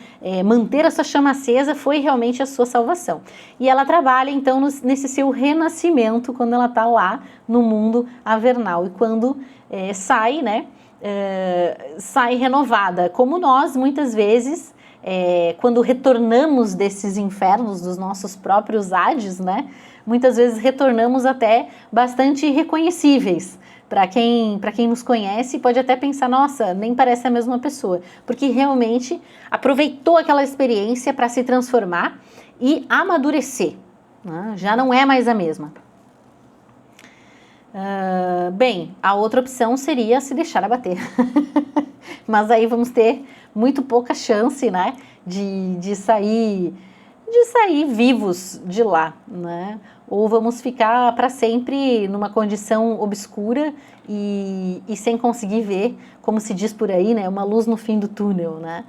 manter essa chama acesa foi realmente a sua salvação. E ela trabalha, então, nesse seu renascimento, quando ela está lá no mundo avernal. E quando sai, né, sai renovada. Como nós, muitas vezes, quando retornamos desses infernos, dos nossos próprios Hades, né, muitas vezes retornamos até bastante reconhecíveis. Para quem nos conhece, pode até pensar, nossa, nem parece a mesma pessoa, porque realmente aproveitou aquela experiência para se transformar e amadurecer, né? Já não é mais a mesma. Bem, a outra opção seria se deixar abater, mas aí vamos ter muito pouca chance, né, de sair vivos de lá, né? Ou vamos ficar para sempre numa condição obscura e sem conseguir ver, como se diz por aí, né, uma luz no fim do túnel, né?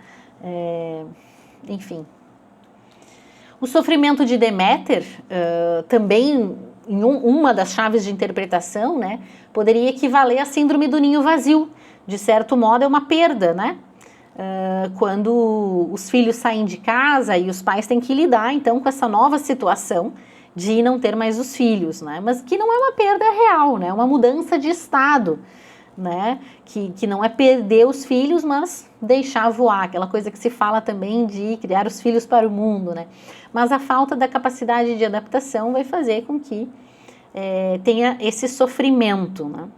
Enfim. O sofrimento de Deméter, também em uma das chaves de interpretação, né, poderia equivaler à síndrome do ninho vazio, de certo modo, é uma perda, né? Quando os filhos saem de casa e os pais têm que lidar, então, com essa nova situação de não ter mais os filhos, né? Mas que não é uma perda real, né? É uma mudança de estado, né? Que não é perder os filhos, mas deixar voar, aquela coisa que se fala também de criar os filhos para o mundo, né? Mas a falta da capacidade de adaptação vai fazer com que tenha esse sofrimento, né?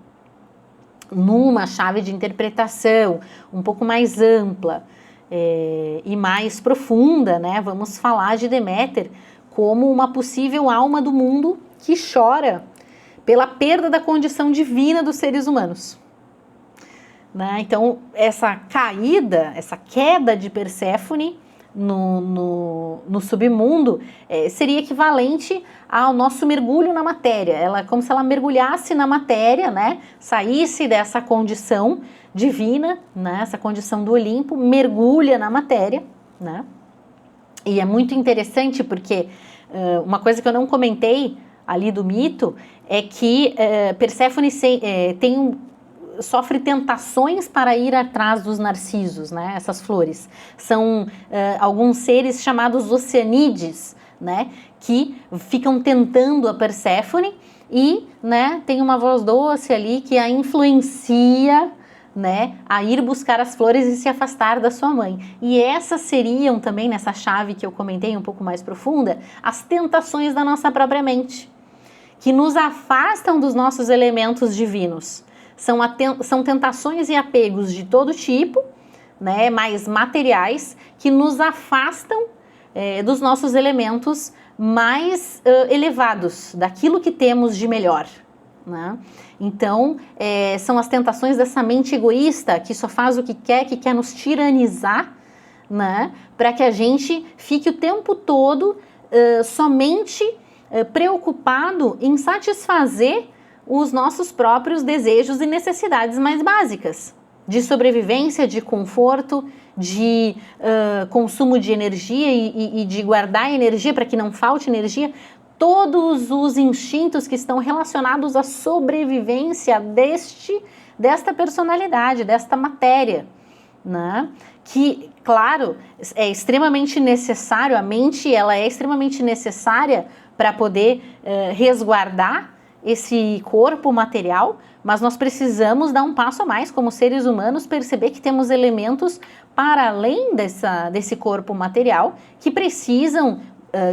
Numa chave de interpretação um pouco mais ampla e mais profunda, né? Vamos falar de Deméter como uma possível alma do mundo que chora pela perda da condição divina dos seres humanos. Né? Então, essa queda de Perséfone no submundo seria equivalente ao nosso mergulho na matéria. Ela, como se ela mergulhasse na matéria, né? Saísse dessa condição divina, né? Essa condição do Olimpo, mergulha na matéria, né? E é muito interessante porque uma coisa que eu não comentei ali do mito é que Perséfone sofre tentações para ir atrás dos narcisos, né? Essas flores. São alguns seres chamados oceanídees, né? Que ficam tentando a Perséfone e, né, tem uma voz doce ali que a influencia, né, a ir buscar as flores e se afastar da sua mãe. E essas seriam também, nessa chave que eu comentei um pouco mais profunda, as tentações da nossa própria mente, que nos afastam dos nossos elementos divinos. São tentações e apegos de todo tipo, né, mais materiais, que nos afastam dos nossos elementos mais elevados, daquilo que temos de melhor. Né? Então, são as tentações dessa mente egoísta que só faz o que quer nos tiranizar, né? Para que a gente fique o tempo todo somente preocupado em satisfazer os nossos próprios desejos e necessidades mais básicas, de sobrevivência, de conforto, de consumo de energia e de guardar energia para que não falte energia. Todos os instintos que estão relacionados à sobrevivência desta personalidade, desta matéria, né? Que, claro, é extremamente necessário, a mente ela é extremamente necessária para poder resguardar esse corpo material, mas nós precisamos dar um passo a mais como seres humanos, perceber que temos elementos para além desse corpo material que precisam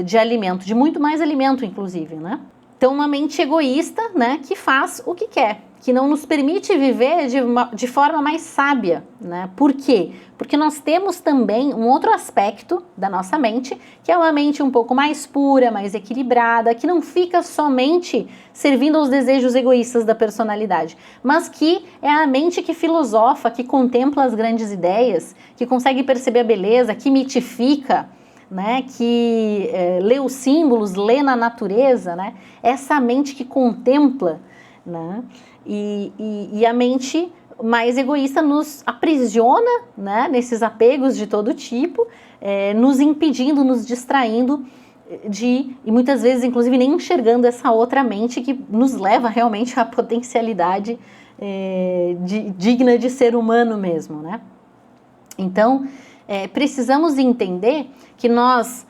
de alimento, de muito mais alimento, inclusive, né? Então, uma mente egoísta, né, que faz o que quer, que não nos permite viver de forma mais sábia, né? Por quê? Porque nós temos também um outro aspecto da nossa mente, que é uma mente um pouco mais pura, mais equilibrada, que não fica somente servindo aos desejos egoístas da personalidade, mas que é a mente que filosofa, que contempla as grandes ideias, que consegue perceber a beleza, que mitifica, né, que lê os símbolos, lê na natureza, né, essa mente que contempla, né, e a mente mais egoísta nos aprisiona, né, nesses apegos de todo tipo, nos impedindo, nos distraindo e muitas vezes, inclusive, nem enxergando essa outra mente que nos leva realmente à potencialidade digna de ser humano mesmo, né. Então, precisamos entender que nós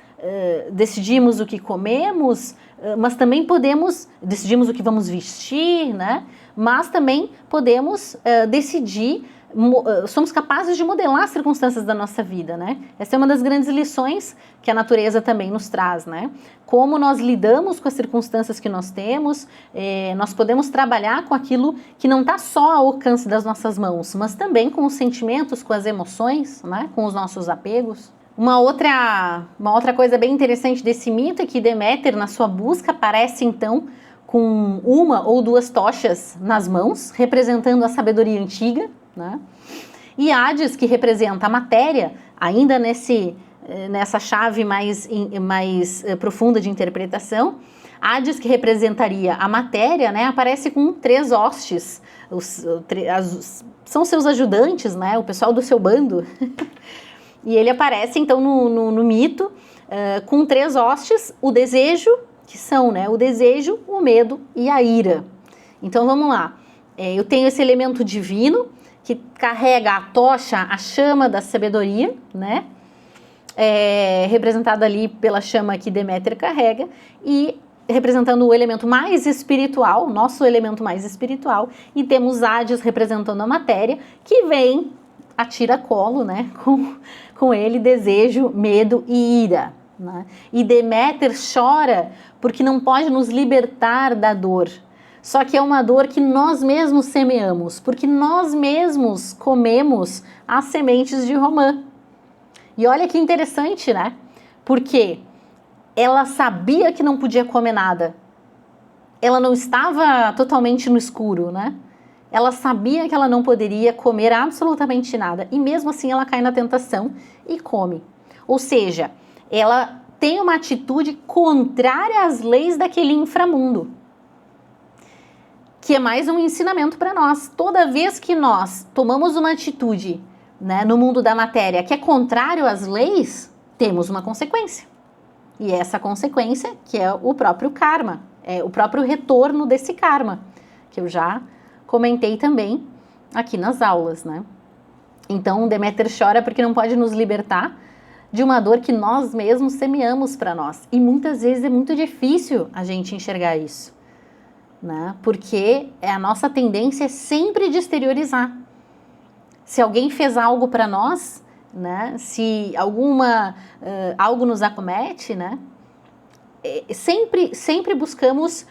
decidimos o que comemos, mas também decidimos o que vamos vestir, né? Mas também podemos decidir, somos capazes de modelar as circunstâncias da nossa vida, né? Essa é uma das grandes lições que a natureza também nos traz, né? Como nós lidamos com as circunstâncias que nós temos, nós podemos trabalhar com aquilo que não está só ao alcance das nossas mãos, mas também com os sentimentos, com as emoções, né? Com os nossos apegos. Uma outra coisa bem interessante desse mito é que Deméter, na sua busca, aparece então com uma ou duas tochas nas mãos, representando a sabedoria antiga, né? E Hades, que representa a matéria, ainda nessa chave mais profunda de interpretação. Hades, que representaria a matéria, né, aparece com 3 hostes, são seus ajudantes, né, o pessoal do seu bando. E ele aparece então no mito com 3 hostes, o desejo, que são, né, o desejo, o medo e a ira. Então vamos lá, eu tenho esse elemento divino, que carrega a tocha, a chama da sabedoria, né? Representada ali pela chama que Deméter carrega, e representando o elemento mais espiritual, nosso elemento mais espiritual, e temos Hades representando a matéria, que vem a tiracolo, né? Com ele desejo, medo e ira. Né? E Deméter chora porque não pode nos libertar da dor. Só que é uma dor que nós mesmos semeamos, porque nós mesmos comemos as sementes de romã. E olha que interessante, né? Porque ela sabia que não podia comer nada. Ela não estava totalmente no escuro, né? Ela sabia que ela não poderia comer absolutamente nada. E mesmo assim ela cai na tentação e come. Ou seja, ela tem uma atitude contrária às leis daquele inframundo. Que é mais um ensinamento para nós. Toda vez que nós tomamos uma atitude, né, no mundo da matéria que é contrário às leis, temos uma consequência. E essa consequência que é o próprio karma, é o próprio retorno desse karma, que eu já comentei também aqui nas aulas, né? Então, Deméter chora porque não pode nos libertar de uma dor que nós mesmos semeamos para nós. E muitas vezes é muito difícil a gente enxergar isso, né? Porque a nossa tendência é sempre de exteriorizar. Se alguém fez algo para nós, né? Se algo nos acomete, né? Sempre buscamos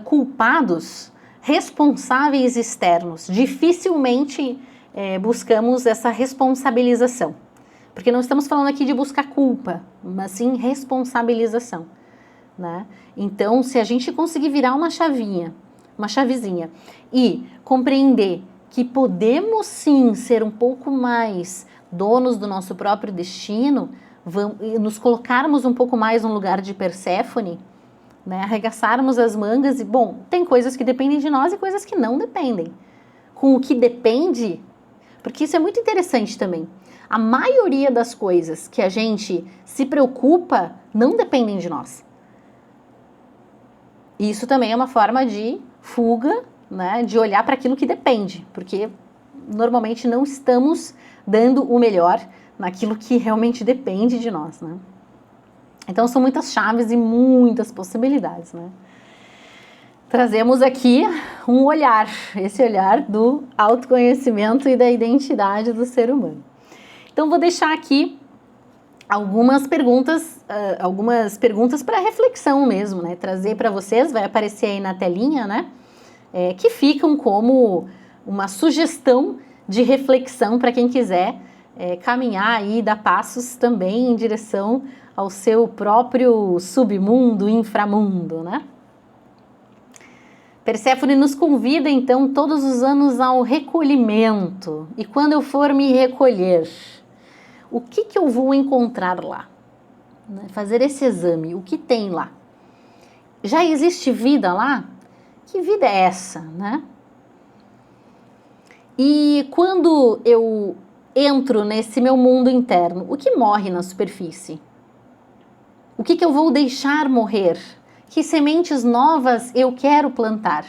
culpados, responsáveis externos. Dificilmente buscamos essa responsabilização. Porque não estamos falando aqui de buscar culpa, mas sim responsabilização, né? Então, se a gente conseguir virar uma chavezinha e compreender que podemos sim ser um pouco mais donos do nosso próprio destino, nos colocarmos um pouco mais no lugar de Perséfone, né? Arregaçarmos as mangas e, bom, tem coisas que dependem de nós e coisas que não dependem. Com o que depende, porque isso é muito interessante também. A maioria das coisas que a gente se preocupa não dependem de nós. Isso também é uma forma de fuga, né, de olhar para aquilo que depende, porque normalmente não estamos dando o melhor naquilo que realmente depende de nós, né? Então são muitas chaves e muitas possibilidades, né? Trazemos aqui um olhar, esse olhar do autoconhecimento e da identidade do ser humano. Então vou deixar aqui algumas perguntas para reflexão mesmo, né? Trazer para vocês, vai aparecer aí na telinha, né? Que ficam como uma sugestão de reflexão para quem quiser caminhar aí, dar passos também em direção ao seu próprio submundo, inframundo, né? Perséfone nos convida então todos os anos ao recolhimento. E quando eu for me recolher, o que eu vou encontrar lá? Fazer esse exame, o que tem lá? Já existe vida lá? Que vida é essa, né? E quando eu entro nesse meu mundo interno, o que morre na superfície? O que eu vou deixar morrer? Que sementes novas eu quero plantar?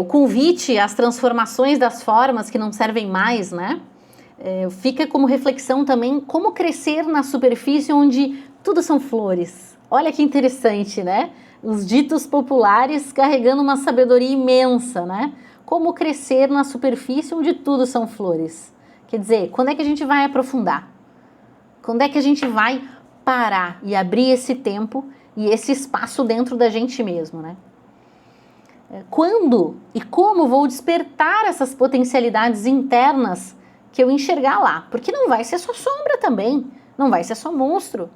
O convite às transformações das formas que não servem mais, né? Fica como reflexão também como crescer na superfície onde tudo são flores. Olha que interessante, né? Os ditos populares carregando uma sabedoria imensa, né? Como crescer na superfície onde tudo são flores. Quer dizer, quando é que a gente vai aprofundar? Quando é que a gente vai parar e abrir esse tempo e esse espaço dentro da gente mesmo, né? Quando e como vou despertar essas potencialidades internas que eu enxergar lá? Porque não vai ser só sombra também, não vai ser só monstro,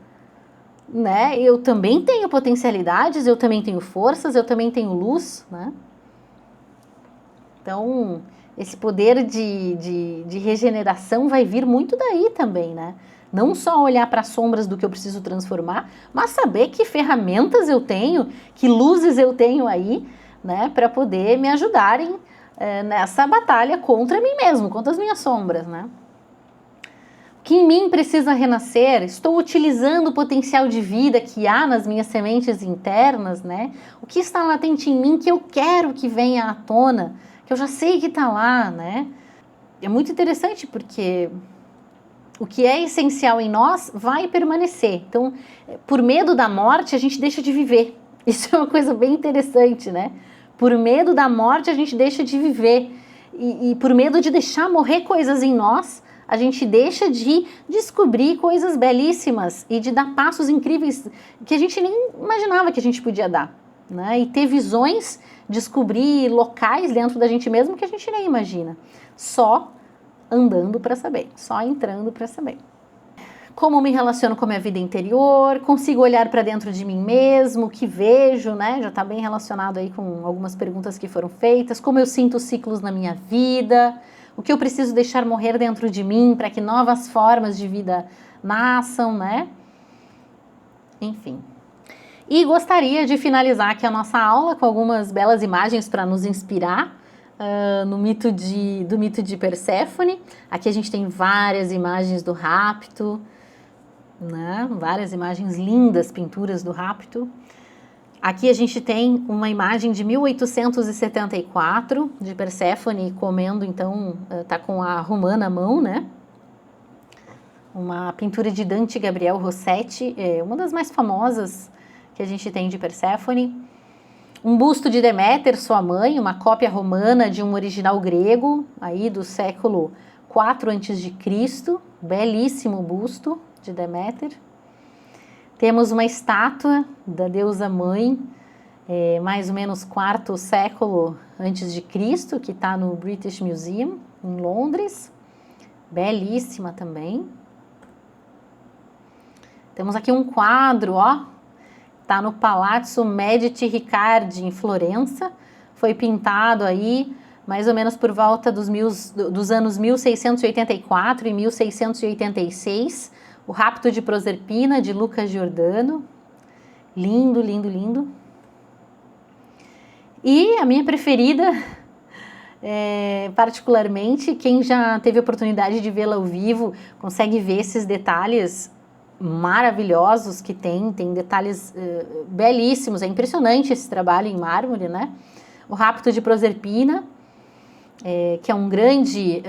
né? Eu também tenho potencialidades, eu também tenho forças, eu também tenho luz, né? Então, esse poder de regeneração vai vir muito daí também, né? Não só olhar para as sombras do que eu preciso transformar, mas saber que ferramentas eu tenho, que luzes eu tenho aí, né? Para poder me ajudarem nessa batalha contra mim mesmo, contra as minhas sombras, né? O que em mim precisa renascer? Estou utilizando o potencial de vida que há nas minhas sementes internas, né? O que está latente em mim que eu quero que venha à tona, que eu já sei que está lá, né? é muito interessante porque o que é essencial em nós vai permanecer. Então, por medo da morte, a gente deixa de viver. Isso é uma coisa bem interessante, né? Por medo da morte, a gente deixa de viver. E por medo de deixar morrer coisas em nós, a gente deixa de descobrir coisas belíssimas e de dar passos incríveis que a gente nem imaginava que a gente podia dar, né? E ter visões, descobrir locais dentro da gente mesmo que a gente nem imagina. Só andando para saber, só entrando para saber. Como me relaciono com a minha vida interior, consigo olhar para dentro de mim mesmo, o que vejo, né? Já está bem relacionado aí com algumas perguntas que foram feitas. Como eu sinto os ciclos na minha vida, o que eu preciso deixar morrer dentro de mim para que novas formas de vida nasçam, né? Enfim. E gostaria de finalizar aqui a nossa aula com algumas belas imagens para nos inspirar do mito de Perséfone. Aqui a gente tem várias imagens do rapto, né? Várias imagens lindas, pinturas do rapto. Aqui a gente tem uma imagem de 1874 de Perséfone comendo, então, tá com a romã na mão, né? Uma pintura de Dante Gabriel Rossetti, uma das mais famosas que a gente tem de Perséfone. Um busto de Deméter, sua mãe, uma cópia romana de um original grego, aí do século IV a.C., belíssimo busto de Deméter. Temos uma estátua da deusa mãe, mais ou menos IV século antes de Cristo, que está no British Museum, em Londres. Belíssima também. Temos aqui um quadro, ó, está no Palazzo Medici Riccardi, em Florença. Foi pintado aí mais ou menos por volta dos anos 1684 e 1686. O Rapto de Proserpina, de Luca Giordano. Lindo, lindo, lindo. E a minha preferida, particularmente, quem já teve a oportunidade de vê-la ao vivo, consegue ver esses detalhes maravilhosos que tem detalhes belíssimos, é impressionante esse trabalho em mármore, né? O Rapto de Proserpina, que é uma grande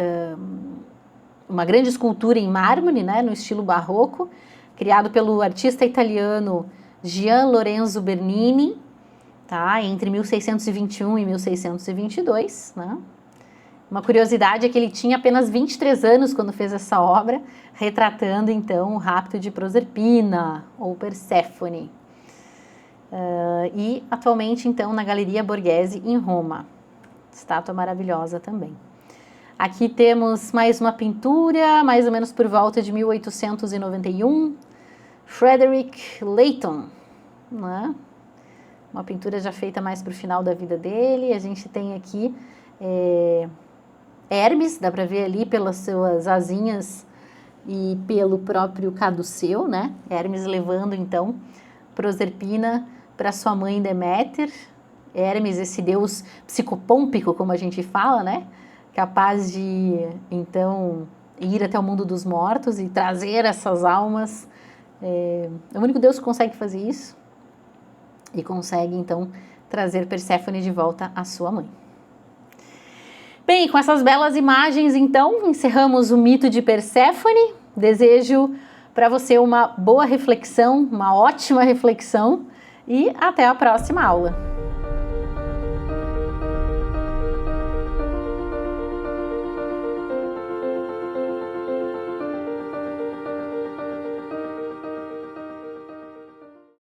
escultura em mármore, né, no estilo barroco, criado pelo artista italiano Gian Lorenzo Bernini, tá, entre 1621 e 1622, né? Uma curiosidade é que ele tinha apenas 23 anos quando fez essa obra, retratando então o Rapto de Proserpina, ou Perséfone. E atualmente então na Galeria Borghese em Roma. Estátua maravilhosa também. Aqui temos mais uma pintura, mais ou menos por volta de 1891, Frederick Leighton, né? Uma pintura já feita mais para o final da vida dele. A gente tem aqui Hermes, dá para ver ali pelas suas asinhas e pelo próprio caduceu, né? Hermes levando então Proserpina para sua mãe Deméter. Hermes, esse deus psicopômpico, como a gente fala, né? Capaz de então ir até o mundo dos mortos e trazer essas almas. É o único deus que consegue fazer isso e consegue então trazer Perséfone de volta à sua mãe. Bem, com essas belas imagens, então, encerramos o mito de Perséfone. Desejo para você uma boa reflexão, uma ótima reflexão e até a próxima aula.